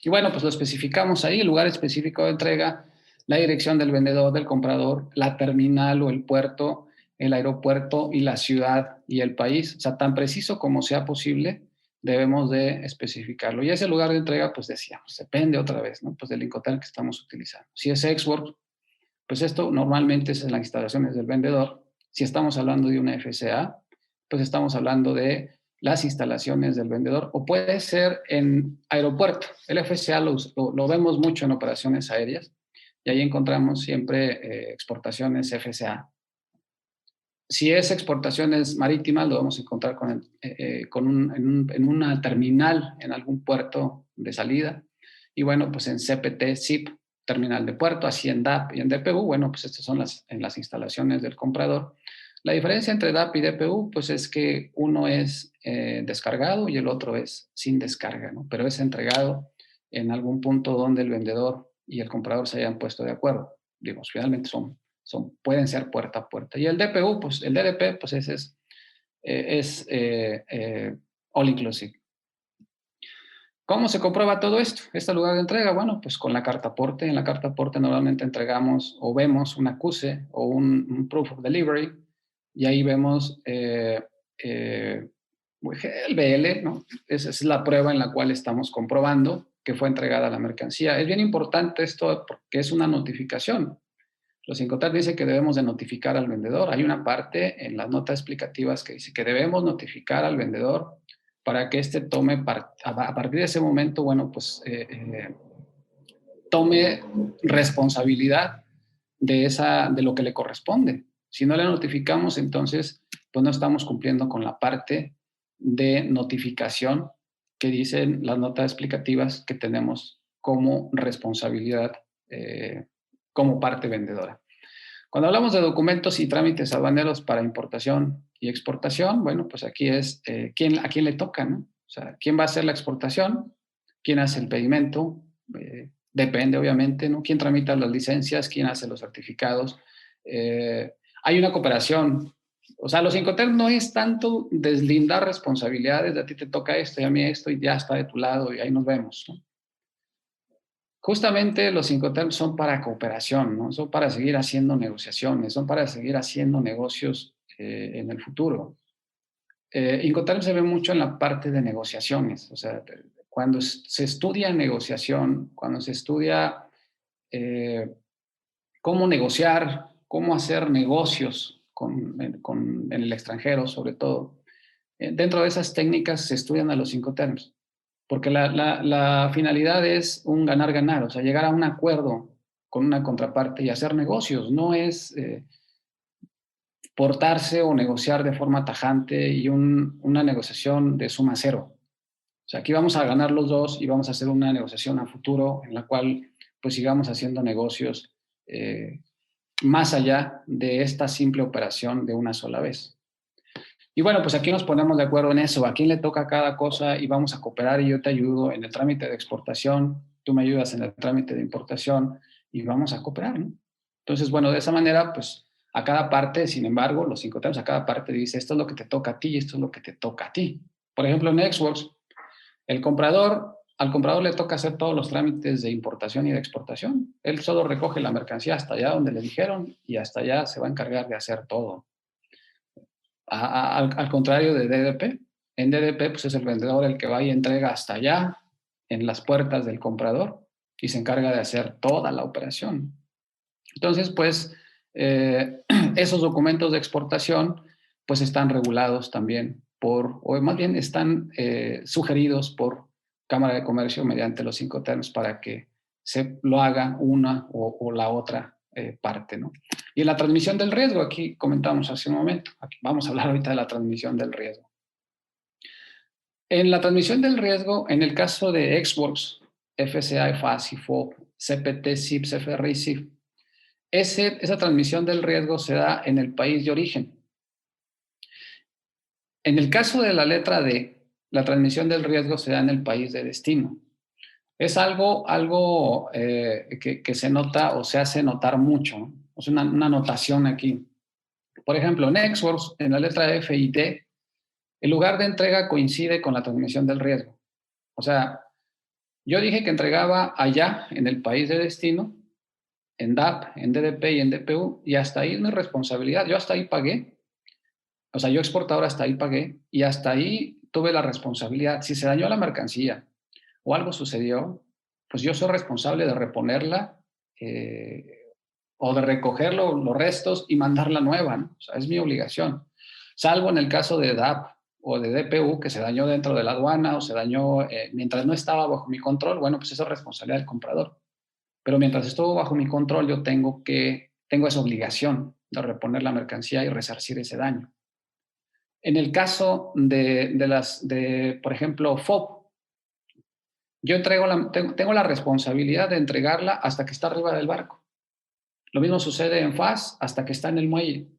Y bueno, pues lo especificamos ahí, el lugar específico de entrega, la dirección del vendedor, del comprador, la terminal o el puerto, el aeropuerto y la ciudad y el país. O sea, tan preciso como sea posible, debemos de especificarlo. Y ese lugar de entrega, pues decíamos, depende otra vez, ¿no? Pues del Incoterm que estamos utilizando. Si es export, Pues esto normalmente es en las instalaciones del vendedor. Si estamos hablando de una FCA, pues estamos hablando de las instalaciones del vendedor, o puede ser en aeropuerto. El FCA lo vemos mucho en operaciones aéreas, y ahí encontramos siempre exportaciones FCA. Si es exportaciones marítimas, lo vamos a encontrar en una terminal, en algún puerto de salida. Y bueno, pues en CPT, SIP, terminal de puerto, así en DAP y en DPU, bueno, pues estas son en las instalaciones del comprador. La diferencia entre DAP y DPU, pues es que uno es descargado y el otro es sin descarga, ¿no? Pero es entregado en algún punto donde el vendedor y el comprador se hayan puesto de acuerdo. Digo, finalmente pueden ser puerta a puerta. Y el DPU, pues el DDP, pues ese es all inclusive. ¿Cómo se comprueba todo esto? Este lugar de entrega, bueno, pues con la carta aporte. En la carta aporte normalmente entregamos o vemos un acuse o un proof of delivery, y ahí vemos el BL, ¿no? Esa es la prueba en la cual estamos comprobando que fue entregada la mercancía. Es bien importante esto porque es una notificación. Los Incoterms dicen que debemos de notificar al vendedor. Hay una parte en las notas explicativas que dice que debemos notificar al vendedor para que éste tome, a partir de ese momento, bueno, pues tome responsabilidad de lo que le corresponde. Si no le notificamos, entonces, pues no estamos cumpliendo con la parte de notificación que dicen las notas explicativas que tenemos como responsabilidad como parte vendedora. Cuando hablamos de documentos y trámites aduaneros para importación y exportación, bueno, pues aquí es a quién le toca, ¿no? O sea, ¿quién va a hacer la exportación? ¿Quién hace el pedimento? Depende, obviamente, ¿no? ¿Quién tramita las licencias? ¿Quién hace los certificados? Hay una cooperación. O sea, los Incoterms no es tanto deslindar responsabilidades, de a ti te toca esto y a mí esto y ya está de tu lado y ahí nos vemos, ¿no? Justamente los Incoterms son para cooperación, ¿no? Son para seguir haciendo negociaciones, son para seguir haciendo negocios en el futuro. Incoterms se ve mucho en la parte de negociaciones, o sea, cuando se estudia negociación, cuando se estudia cómo negociar, cómo hacer negocios en el extranjero, sobre todo, dentro de esas técnicas se estudian a los Incoterms. Porque la finalidad es un ganar-ganar, o sea, llegar a un acuerdo con una contraparte y hacer negocios. No es portarse o negociar de forma tajante y una negociación de suma cero. O sea, aquí vamos a ganar los dos y vamos a hacer una negociación a futuro en la cual pues sigamos haciendo negocios más allá de esta simple operación de una sola vez. Y bueno, pues aquí nos ponemos de acuerdo en eso, a quién le toca cada cosa y vamos a cooperar y yo te ayudo en el trámite de exportación, tú me ayudas en el trámite de importación y vamos a cooperar, ¿no? Entonces, bueno, de esa manera, pues a cada parte, sin embargo, los Incoterms a cada parte dice esto es lo que te toca a ti y esto es lo que te toca a ti. Por ejemplo, en Exworks, al comprador le toca hacer todos los trámites de importación y de exportación. Él solo recoge la mercancía hasta allá donde le dijeron y hasta allá se va a encargar de hacer todo. Al contrario de DDP. En DDP, pues es el vendedor el que va y entrega hasta allá, en las puertas del comprador, y se encarga de hacer toda la operación. Entonces, pues, esos documentos de exportación, pues están regulados también o más bien están sugeridos por Cámara de Comercio mediante los Incoterms para que se lo haga una o la otra parte, ¿no? Y en la transmisión del riesgo, aquí comentamos hace un momento, aquí vamos a hablar ahorita de la transmisión del riesgo. En la transmisión del riesgo, en el caso de Exworks, FCA, FAS, IFOP, CPT, SIP, CFR y SIF, esa transmisión del riesgo se da en el país de origen. En el caso de la letra D, la transmisión del riesgo se da en el país de destino. Es algo que se nota o se hace notar mucho, ¿no? O sea, una notación aquí. Por ejemplo, en Exworks, en la letra F y D, el lugar de entrega coincide con la transmisión del riesgo. O sea, yo dije que entregaba allá, en el país de destino, en DAP, en DDP y en DPU, y hasta ahí es mi responsabilidad. Yo hasta ahí pagué. O sea, yo exportador hasta ahí pagué y hasta ahí tuve la responsabilidad. Si se dañó la mercancía o algo sucedió, pues yo soy responsable de reponerla o de recoger los restos y mandarla nueva, ¿no? O sea, es mi obligación. Salvo en el caso de DAP o de DPU, que se dañó dentro de la aduana o se dañó mientras no estaba bajo mi control, bueno, pues eso es responsabilidad del comprador. Pero mientras estuvo bajo mi control, yo tengo esa obligación de reponer la mercancía y resarcir ese daño. En el caso por ejemplo, FOB, yo tengo la responsabilidad de entregarla hasta que está arriba del barco. Lo mismo sucede en FAS hasta que está en el muelle.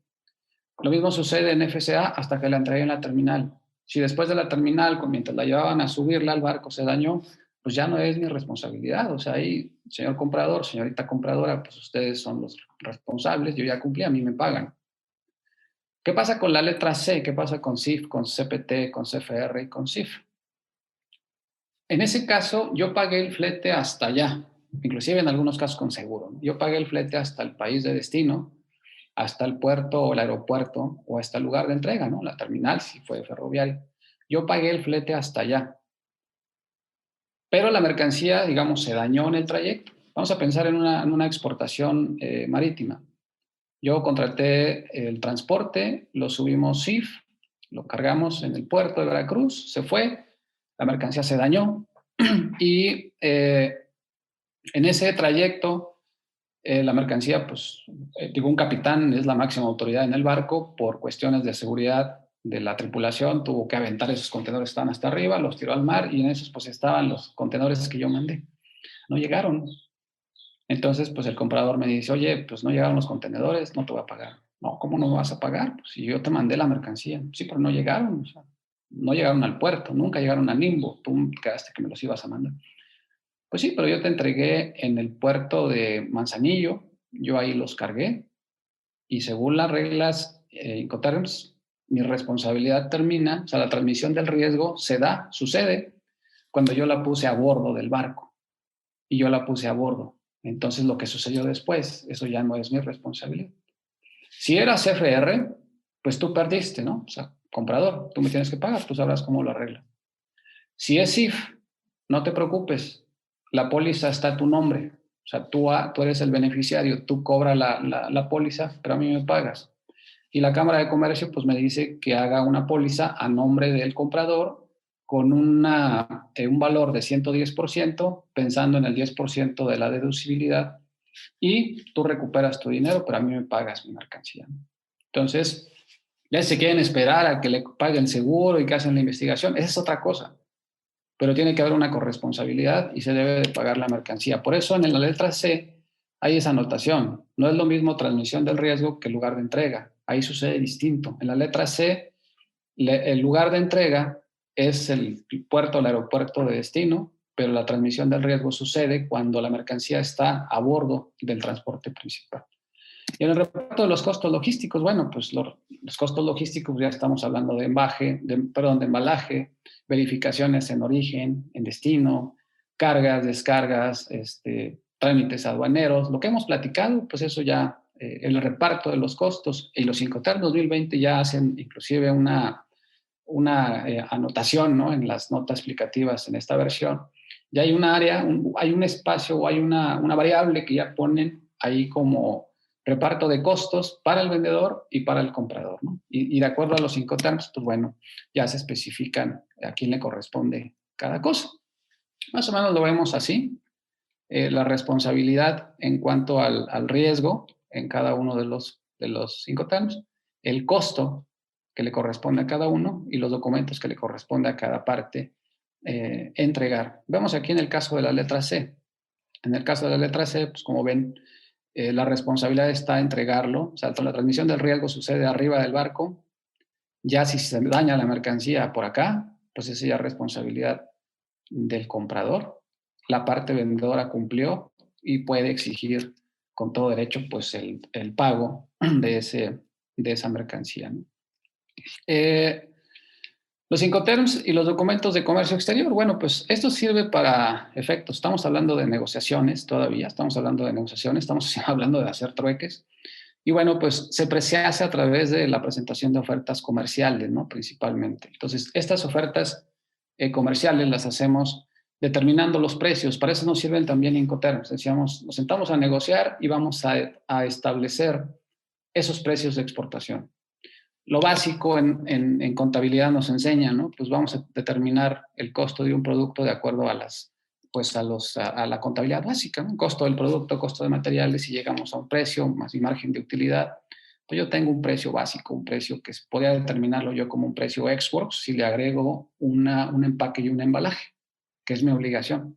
Lo mismo sucede en FCA hasta que la entregué en la terminal. Si después de la terminal, mientras la llevaban a subirla al barco, se dañó, pues ya no es mi responsabilidad. O sea, ahí, señor comprador, señorita compradora, pues ustedes son los responsables, yo ya cumplí, a mí me pagan. ¿Qué pasa con la letra C? ¿Qué pasa con CIF, con CPT, con CFR y con CIF? En ese caso, yo pagué el flete hasta allá, inclusive en algunos casos con seguro. Yo pagué el flete hasta el país de destino, hasta el puerto o el aeropuerto o hasta el lugar de entrega, ¿no? La terminal, si fue ferroviario. Yo pagué el flete hasta allá. Pero la mercancía, digamos, se dañó en el trayecto. Vamos a pensar en una exportación marítima. Yo contraté el transporte, lo subimos CIF, lo cargamos en el puerto de Veracruz, se fue, la mercancía se dañó y en ese trayecto la mercancía, pues, un capitán es la máxima autoridad en el barco, por cuestiones de seguridad de la tripulación, tuvo que aventar esos contenedores que estaban hasta arriba, los tiró al mar y en esos pues estaban los contenedores que yo mandé. No llegaron. Entonces, pues el comprador me dice, oye, pues no llegaron los contenedores, no te voy a pagar. No, ¿cómo no me vas a pagar? Pues si yo te mandé la mercancía. Sí, pero no llegaron. O sea, no llegaron al puerto, nunca llegaron a Nimbo. Tú quedaste que me los ibas a mandar. Pues sí, pero yo te entregué en el puerto de Manzanillo, yo ahí los cargué y según las reglas Incoterms, mi responsabilidad termina, o sea, la transmisión del riesgo sucede cuando yo la puse a bordo del barco y yo la puse a bordo. Entonces, lo que sucedió después, eso ya no es mi responsabilidad. Si era CFR, pues tú perdiste, ¿no? O sea, comprador, tú me tienes que pagar, tú sabrás cómo lo arreglas. Si es CIF, no te preocupes, la póliza está a tu nombre. O sea, tú eres el beneficiario, tú cobras la póliza, pero a mí me pagas. Y la Cámara de Comercio, pues me dice que haga una póliza a nombre del comprador con un valor de 110%, pensando en el 10% de la deducibilidad, y tú recuperas tu dinero, pero a mí me pagas mi mercancía. Entonces, ya se quieren esperar a que le paguen seguro y que hacen la investigación, esa es otra cosa. Pero tiene que haber una corresponsabilidad y se debe de pagar la mercancía. Por eso en la letra C hay esa anotación. No es lo mismo transmisión del riesgo que lugar de entrega. Ahí sucede distinto. En la letra C, el lugar de entrega es el puerto o el aeropuerto de destino, pero la transmisión del riesgo sucede cuando la mercancía está a bordo del transporte principal. Y en el reparto de los costos logísticos, bueno, pues los costos logísticos ya estamos hablando de embalaje, verificaciones en origen, en destino, cargas, descargas, trámites aduaneros. Lo que hemos platicado, pues eso ya, el reparto de los costos, y los Incoterms 2020 ya hacen inclusive una anotación, ¿no? En las notas explicativas en esta versión. Ya hay un área, hay un espacio o hay una variable que ya ponen ahí como reparto de costos para el vendedor y para el comprador, ¿no? Y de acuerdo a los Incoterms, pues bueno, ya se especifican a quién le corresponde cada cosa. Más o menos lo vemos así. La responsabilidad en cuanto al riesgo en cada uno de los Incoterms, el costo que le corresponde a cada uno y los documentos que le corresponde a cada parte entregar. Vemos aquí en el caso de la letra C. En el caso de la letra C, pues como ven, la responsabilidad está entregarlo. O sea, la transmisión del riesgo sucede arriba del barco. Ya si se daña la mercancía por acá, pues esa ya es responsabilidad del comprador. La parte vendedora cumplió y puede exigir con todo derecho pues el pago de esa mercancía, ¿no? Los Incoterms y los documentos de comercio exterior, bueno, pues esto sirve para efectos. Estamos hablando de negociaciones todavía, estamos hablando de hacer trueques. Y bueno, pues se hace a través de la presentación de ofertas comerciales, ¿no? Principalmente. Entonces, estas ofertas comerciales las hacemos determinando los precios. Para eso nos sirven también Incoterms. Decíamos, nos sentamos a negociar y vamos a establecer esos precios de exportación. Lo básico en contabilidad nos enseña, ¿no? Pues vamos a determinar el costo de un producto de acuerdo a la contabilidad básica, ¿no? Costo del producto, costo de materiales, y llegamos a un precio más mi margen de utilidad. Pues yo tengo un precio básico, un precio que podría determinarlo yo como un precio ex-works si le agrego un empaque y un embalaje, que es mi obligación.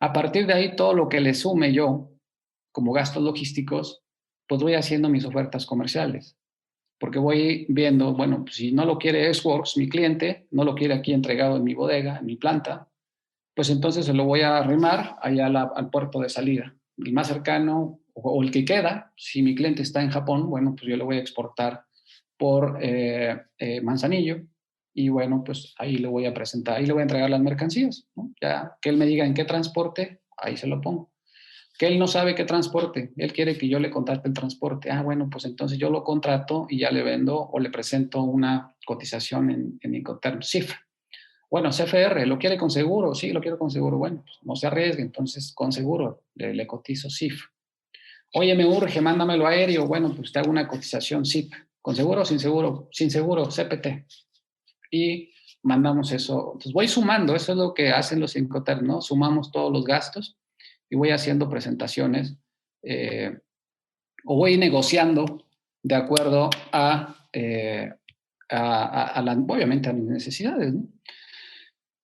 A partir de ahí, todo lo que le sume yo como gastos logísticos, pues voy haciendo mis ofertas comerciales. Porque voy viendo, bueno, pues si no lo quiere ex-works, mi cliente, no lo quiere aquí entregado en mi bodega, en mi planta, pues entonces se lo voy a arrimar allá al puerto de salida. El más cercano o el que queda, si mi cliente está en Japón, bueno, pues yo le voy a exportar por Manzanillo y bueno, pues ahí le voy a presentar, ahí le voy a entregar las mercancías, ¿no? Ya que él me diga en qué transporte, ahí se lo pongo. Que él no sabe qué transporte, él quiere que yo le contrate el transporte. Ah, bueno, pues entonces yo lo contrato y ya le vendo o le presento una cotización en Incoterms CIF. Bueno, CFR, ¿lo quiere con seguro? Sí, lo quiero con seguro. Bueno, pues no se arriesgue, entonces con seguro le cotizo CIF. Oye, me urge, mándamelo aéreo. Bueno, pues te hago una cotización CIP. ¿Con seguro o sin seguro? Sin seguro, CPT. Y mandamos eso. Entonces voy sumando, eso es lo que hacen los Incoterms, ¿no? Sumamos todos los gastos y voy haciendo presentaciones o voy negociando de acuerdo obviamente a mis necesidades, ¿no?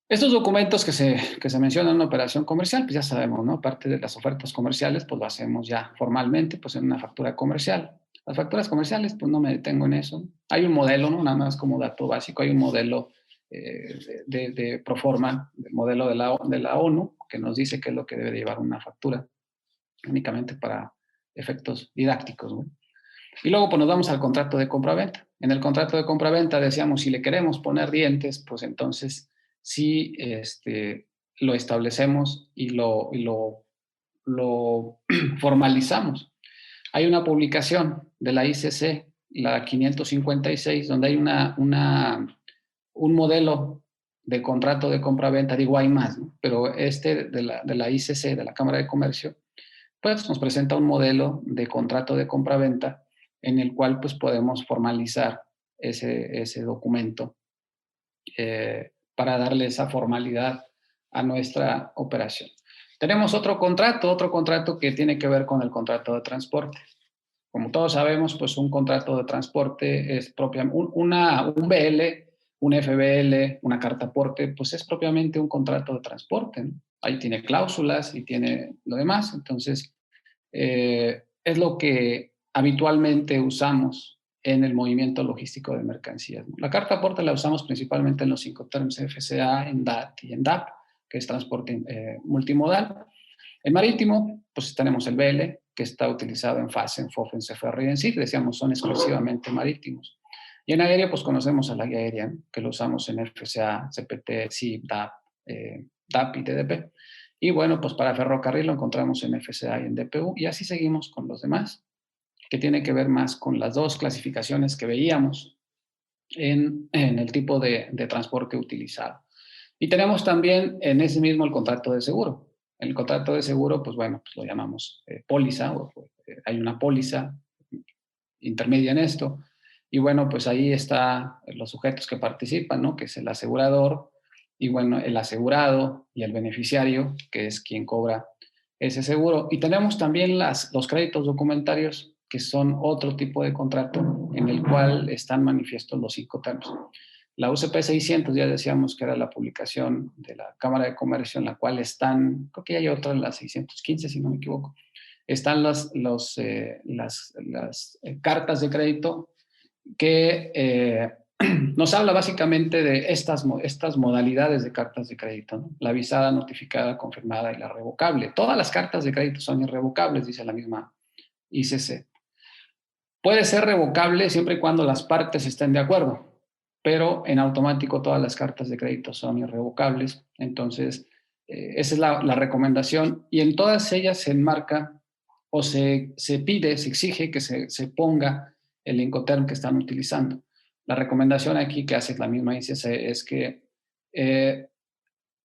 Estos documentos que se mencionan en una operación comercial, pues ya sabemos, ¿no? Aparte de las ofertas comerciales, pues lo hacemos ya formalmente, pues en una factura comercial. Las facturas comerciales, pues no me detengo en eso. Hay un modelo, ¿no? Nada más como dato básico, hay un modelo de Proforma, el modelo de la ONU, que nos dice qué es lo que debe de llevar una factura, únicamente para efectos didácticos, ¿no? Y luego pues nos vamos al contrato de compra-venta. En el contrato de compra-venta decíamos, si le queremos poner dientes, pues entonces sí lo establecemos y lo formalizamos. Hay una publicación de la ICC, la 556, donde hay un modelo de contrato de compra-venta, digo hay más, ¿no? Pero de la ICC, de la Cámara de Comercio, pues nos presenta un modelo de contrato de compra-venta en el cual pues podemos formalizar ese documento para darle esa formalidad a nuestra operación. Tenemos otro contrato que tiene que ver con el contrato de transporte. Como todos sabemos, pues un contrato de transporte es un BL, un FBL, una carta aporte, pues es propiamente un contrato de transporte, ¿no? Ahí tiene cláusulas y tiene lo demás. Entonces, es lo que habitualmente usamos en el movimiento logístico de mercancías, ¿no? La carta aporte la usamos principalmente en los Incoterms FCA, en DAT y en DAP, que es transporte multimodal. En marítimo, pues tenemos el BL, que está utilizado en FAS, en FOF, en CFR y en SIG, decíamos, son exclusivamente marítimos. Y en aéreo, pues conocemos a la guía aérea, ¿no? Que lo usamos en FCA, CPT, SIG, DAP, DAP y TDP. Y bueno, pues para ferrocarril lo encontramos en FCA y en DPU, y así seguimos con los demás, que tiene que ver más con las dos clasificaciones que veíamos en el tipo de transporte utilizado. Y tenemos también en ese mismo el contrato de seguro. El contrato de seguro, pues bueno, pues lo llamamos póliza, hay una póliza intermedia en esto, y bueno, pues ahí están los sujetos que participan, ¿no? Que es el asegurador, y bueno, el asegurado y el beneficiario, que es quien cobra ese seguro. Y tenemos también los créditos documentarios, que son otro tipo de contrato en el cual están manifiestos los Incoterms. La UCP 600, ya decíamos que era la publicación de la Cámara de Comercio, en la cual están, creo que hay otra en la 615, si no me equivoco, están las cartas de crédito que nos habla básicamente de estas modalidades de cartas de crédito, ¿no? La visada, notificada, confirmada y la revocable. Todas las cartas de crédito son irrevocables, dice la misma ICC. Puede ser revocable siempre y cuando las partes estén de acuerdo, pero en automático todas las cartas de crédito son irrevocables. Entonces, esa es la recomendación, y en todas ellas se enmarca o se pide, se exige que se ponga el Incoterm que están utilizando. La recomendación aquí que hace la misma ICC es que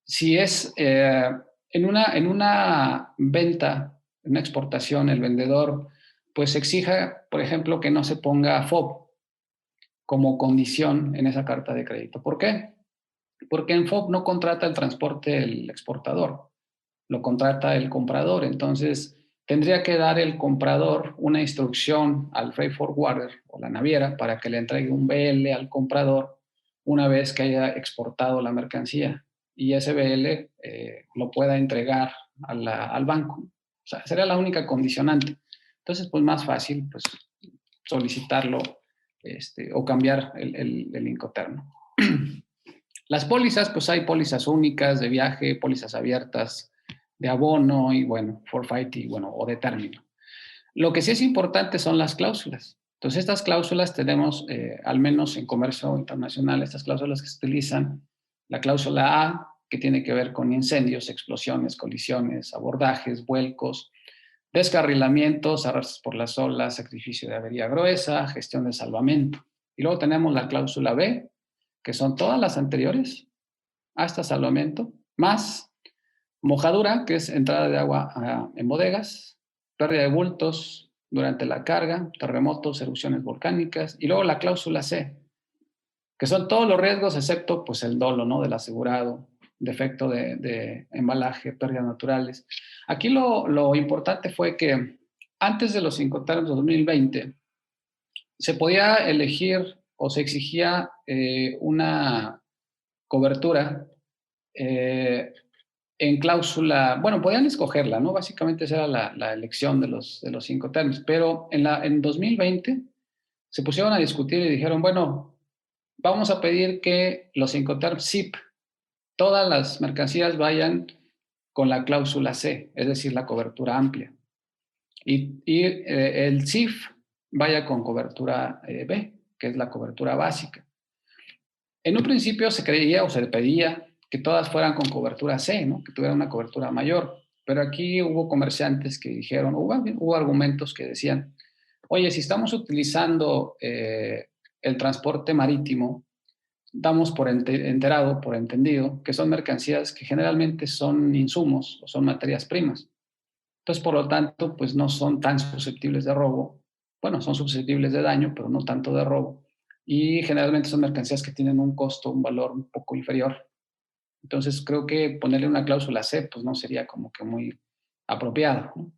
si es en una venta, en una exportación, el vendedor pues exija, por ejemplo, que no se ponga FOB como condición en esa carta de crédito. ¿Por qué? Porque en FOB no contrata el transporte el exportador, lo contrata el comprador. Entonces, tendría que dar el comprador una instrucción al freight forwarder o la naviera para que le entregue un BL al comprador una vez que haya exportado la mercancía y ese BL lo pueda entregar al banco. O sea, sería la única condicionante. Entonces, pues más fácil pues, solicitarlo o cambiar el Incoterm. Las pólizas, pues hay pólizas únicas de viaje, pólizas abiertas de abono y bueno, forfait y bueno, o de término. Lo que sí es importante son las cláusulas. Entonces, estas cláusulas tenemos, al menos en comercio internacional, estas cláusulas que se utilizan, la cláusula A, que tiene que ver con incendios, explosiones, colisiones, abordajes, vuelcos, descarrilamientos, arrastres por las olas, sacrificio de avería gruesa, gestión de salvamento. Y luego tenemos la cláusula B, que son todas las anteriores hasta salvamento, más mojadura, que es entrada de agua en bodegas, pérdida de bultos durante la carga, terremotos, erupciones volcánicas, y luego la cláusula C, que son todos los riesgos excepto pues el dolo, ¿no? Del asegurado, defecto de embalaje, pérdidas naturales. Aquí lo importante fue que antes de los Incoterms de 2020 se podía elegir o se exigía una cobertura en cláusula, bueno, podían escogerla, ¿no? Básicamente esa era la elección de los Incoterms, pero en 2020 se pusieron a discutir y dijeron, bueno, vamos a pedir que los Incoterms ZIP, todas las mercancías vayan con la cláusula C, es decir, la cobertura amplia. Y el CIF vaya con cobertura B, que es la cobertura básica. En un principio se creía o se pedía que todas fueran con cobertura C, ¿no? Que tuvieran una cobertura mayor. Pero aquí hubo comerciantes que dijeron, hubo argumentos que decían, oye, si estamos utilizando el transporte marítimo, damos por entendido, que son mercancías que generalmente son insumos o son materias primas. Entonces, por lo tanto, pues no son tan susceptibles de robo. Bueno, son susceptibles de daño, pero no tanto de robo. Y generalmente son mercancías que tienen un costo, un valor un poco inferior. Entonces, creo que ponerle una cláusula C, pues no sería como que muy apropiado, ¿no?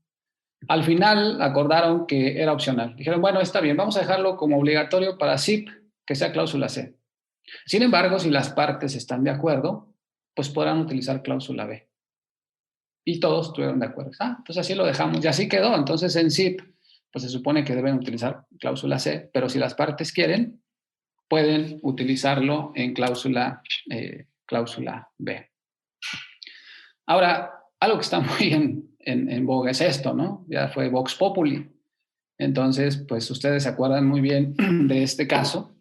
Al final acordaron que era opcional. Dijeron, bueno, está bien, vamos a dejarlo como obligatorio para ZIP, que sea cláusula C. Sin embargo, si las partes están de acuerdo, pues podrán utilizar cláusula B. Y todos estuvieron de acuerdo. Pues así lo dejamos y así quedó. Entonces en ZIP, pues se supone que deben utilizar cláusula C, pero si las partes quieren, pueden utilizarlo en cláusula B. Ahora, algo que está muy en boga es esto, ¿no? Ya fue Vox Populi. Entonces, pues ustedes se acuerdan muy bien de este caso,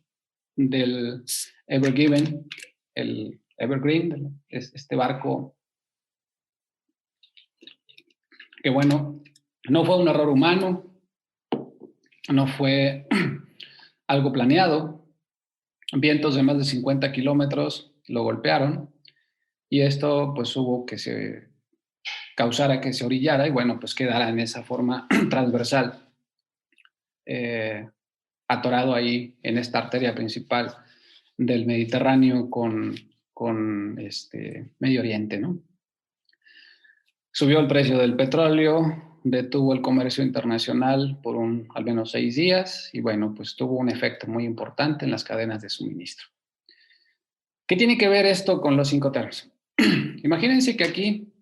del Ever Given, el Evergreen, este barco que, bueno, no fue un error humano, no fue algo planeado. Vientos de más de 50 kilómetros lo golpearon y esto pues hubo que se causara que se orillara y bueno, pues quedara en esa forma transversal, atorado ahí en esta arteria principal del Mediterráneo con Medio Oriente, ¿no? Subió el precio del petróleo, detuvo el comercio internacional por al menos 6 días y bueno, pues tuvo un efecto muy importante en las cadenas de suministro. ¿Qué tiene que ver esto con los Incoterms? Imagínense que aquí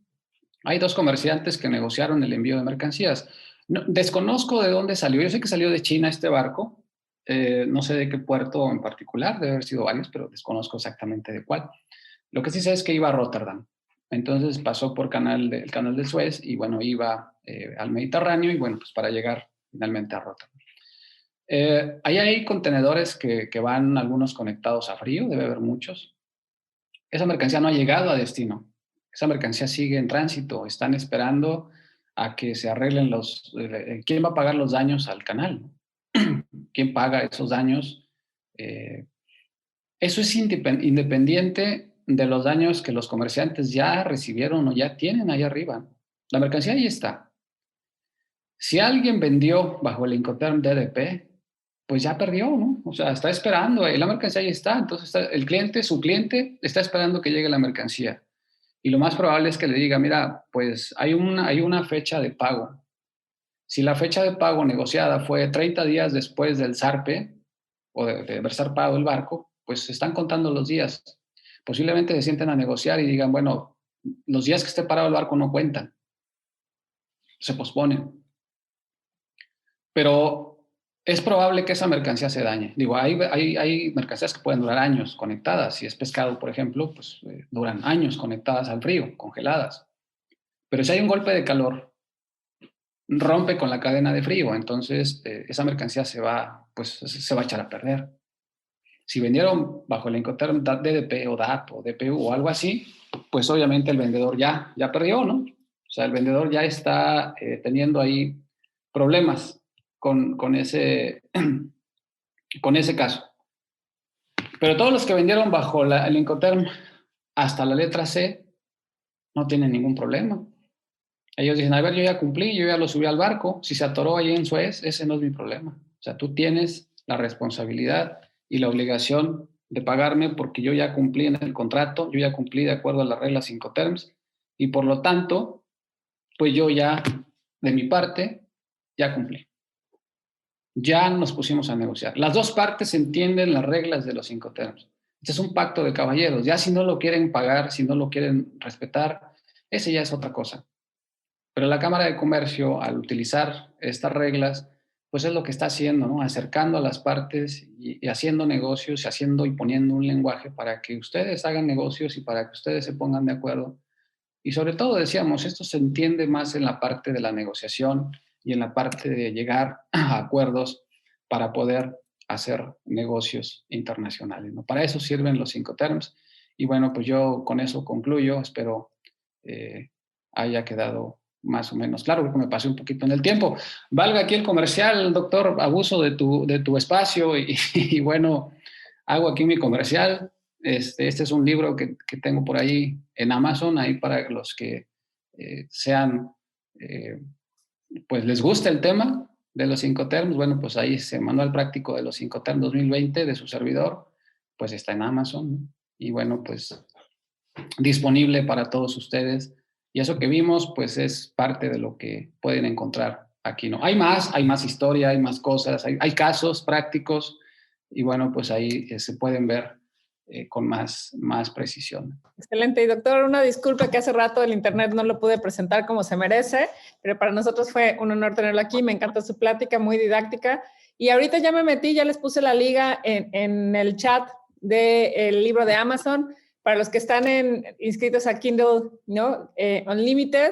hay 2 comerciantes que negociaron el envío de mercancías. No, desconozco de dónde salió. Yo sé que salió de China este barco. No sé de qué puerto en particular. Debe haber sido varios, pero desconozco exactamente de cuál. Lo que sí sé es que iba a Rotterdam. Entonces pasó por el canal de Suez y bueno, iba al Mediterráneo y bueno, pues para llegar finalmente a Rotterdam. Ahí hay contenedores que van algunos conectados a frío, debe haber muchos. Esa mercancía no ha llegado a destino. Esa mercancía sigue en tránsito. Están esperando a que se arreglen ¿quién va a pagar los daños al canal? ¿Quién paga esos daños? Eso es independiente de los daños que los comerciantes ya recibieron o ya tienen ahí arriba. La mercancía ahí está. Si alguien vendió bajo el Incoterm DDP, pues ya perdió, ¿no? O sea, está esperando, la mercancía ahí está. Entonces, su cliente, está esperando que llegue la mercancía. Y lo más probable es que le diga, mira, pues hay una fecha de pago. Si la fecha de pago negociada fue 30 días después del zarpe o de haber zarpado el barco, pues se están contando los días. Posiblemente se sienten a negociar y digan, bueno, los días que esté parado el barco no cuentan. Se posponen. Pero es probable que esa mercancía se dañe. Digo, hay mercancías que pueden durar años conectadas. Si es pescado, por ejemplo, pues duran años conectadas al frío, congeladas. Pero si hay un golpe de calor, rompe con la cadena de frío, entonces esa mercancía se va a echar a perder. Si vendieron bajo el Incoterm DDP o DAP o DPU o algo así, pues obviamente el vendedor ya perdió, ¿no? O sea, el vendedor ya está teniendo ahí problemas con ese caso. Pero todos los que vendieron bajo el Incoterm hasta la letra C no tienen ningún problema. Ellos dicen, a ver, yo ya cumplí, yo ya lo subí al barco, si se atoró ahí en Suez, ese no es mi problema. O sea, tú tienes la responsabilidad y la obligación de pagarme porque yo ya cumplí en el contrato, yo ya cumplí de acuerdo a las reglas Incoterms y por lo tanto, pues yo ya, de mi parte, ya cumplí. Ya nos pusimos a negociar. Las dos partes entienden las reglas de los Incoterms. Este es un pacto de caballeros. Ya si no lo quieren pagar, si no lo quieren respetar, ese ya es otra cosa. Pero la Cámara de Comercio, al utilizar estas reglas, pues es lo que está haciendo, ¿no? Acercando a las partes y haciendo negocios, y poniendo un lenguaje para que ustedes hagan negocios y para que ustedes se pongan de acuerdo. Y sobre todo, decíamos, esto se entiende más en la parte de la negociación y en la parte de llegar a acuerdos para poder hacer negocios internacionales, ¿no? Para eso sirven los Incoterms. Y bueno, pues yo con eso concluyo. Espero haya quedado más o menos claro, porque me pasé un poquito en el tiempo. Valga aquí el comercial, doctor, abuso de tu espacio y bueno, hago aquí mi comercial. Este es un libro que tengo por ahí en Amazon, ahí para los que pues les gusta el tema de los Incoterms. Bueno, pues ahí ese manual práctico de los Incoterms 2020 de su servidor, pues está en Amazon, ¿no? Y bueno, pues disponible para todos ustedes. Y eso que vimos, pues es parte de lo que pueden encontrar aquí, ¿no? Hay más historia, hay más cosas, hay casos prácticos y bueno, pues ahí se pueden ver con más precisión. Excelente. Y doctor, una disculpa que hace rato el internet no lo pude presentar como se merece, pero para nosotros fue un honor tenerlo aquí. Me encanta su plática, muy didáctica. Y ahorita ya me metí, ya les puse la liga en el chat del libro de Amazon. Para los que están inscritos a Kindle, ¿no? Unlimited,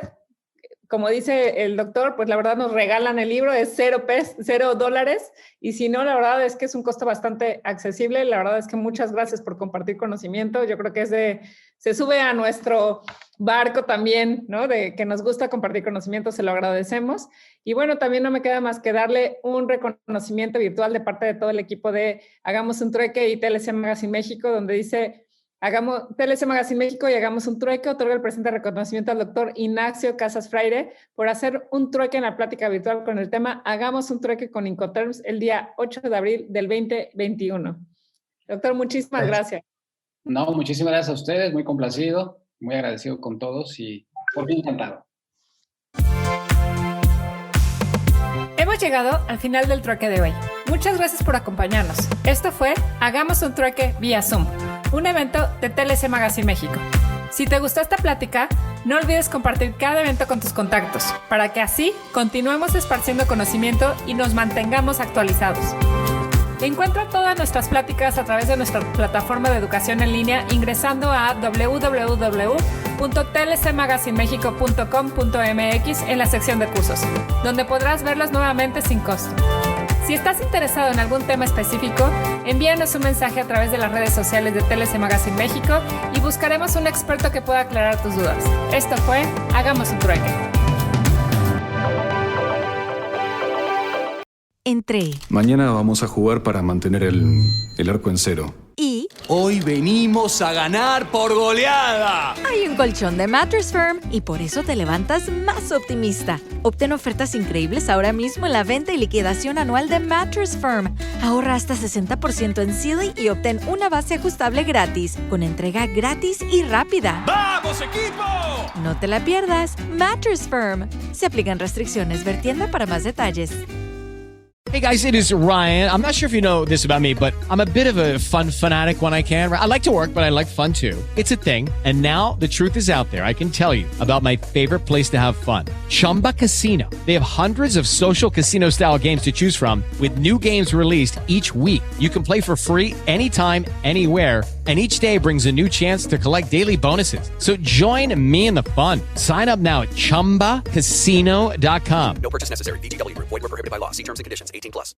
como dice el doctor, pues la verdad nos regalan el libro, es $0. Y si no, la verdad es que es un costo bastante accesible. La verdad es que muchas gracias por compartir conocimiento. Yo creo que se sube a nuestro barco también, ¿no? De que nos gusta compartir conocimiento, se lo agradecemos. Y bueno, también no me queda más que darle un reconocimiento virtual de parte de todo el equipo de Hagamos un Trueque y TLC Magazine México, donde dice... TLC Magazine México y Hagamos un Trueque otorga el presente reconocimiento al doctor Ignacio Casas Freire por hacer un trueque en la plática virtual con el tema Hagamos un Trueque con Incoterms el día 8 de abril del 2021. Doctor, muchísimas gracias. No, muchísimas gracias a ustedes, muy complacido, muy agradecido con todos y por fin encantado. Hemos llegado al final del trueque de hoy. Muchas gracias por acompañarnos. Esto fue Hagamos un Trueque vía Zoom, un evento de TLC Magazine México. Si te gustó esta plática, no olvides compartir cada evento con tus contactos, para que así continuemos esparciendo conocimiento y nos mantengamos actualizados. Encuentra todas nuestras pláticas a través de nuestra plataforma de educación en línea ingresando a www.tlcmagazinemexico.com.mx en la sección de cursos, donde podrás verlos nuevamente sin costo. Si estás interesado en algún tema específico, envíanos un mensaje a través de las redes sociales de TLC Magazine México y buscaremos un experto que pueda aclarar tus dudas. Esto fue Hagamos un Trueque. Entré. Mañana vamos a jugar para mantener el arco en cero. Y Hoy venimos a ganar por goleada. Hay un colchón de Mattress Firm y por eso te levantas más optimista. Obtén ofertas increíbles ahora mismo en la venta y liquidación anual de Mattress Firm. Ahorra hasta 60% en Sealy y obtén una base ajustable gratis, con entrega gratis y rápida. ¡Vamos, equipo! No te la pierdas. Mattress Firm. Se aplican restricciones. Ver tienda para más detalles. Hey guys, it is Ryan. I'm not sure if you know this about me, but I'm a bit of a fun fanatic when I can. I like to work, but I like fun too. It's a thing. And now the truth is out there. I can tell you about my favorite place to have fun. Chumba Casino. They have hundreds of social casino style games to choose from with new games released each week. You can play for free anytime, anywhere. And each day brings a new chance to collect daily bonuses. So join me in the fun. Sign up now at ChumbaCasino.com. No purchase necessary. VGW Group. Void where prohibited by law. See terms and conditions. 18+.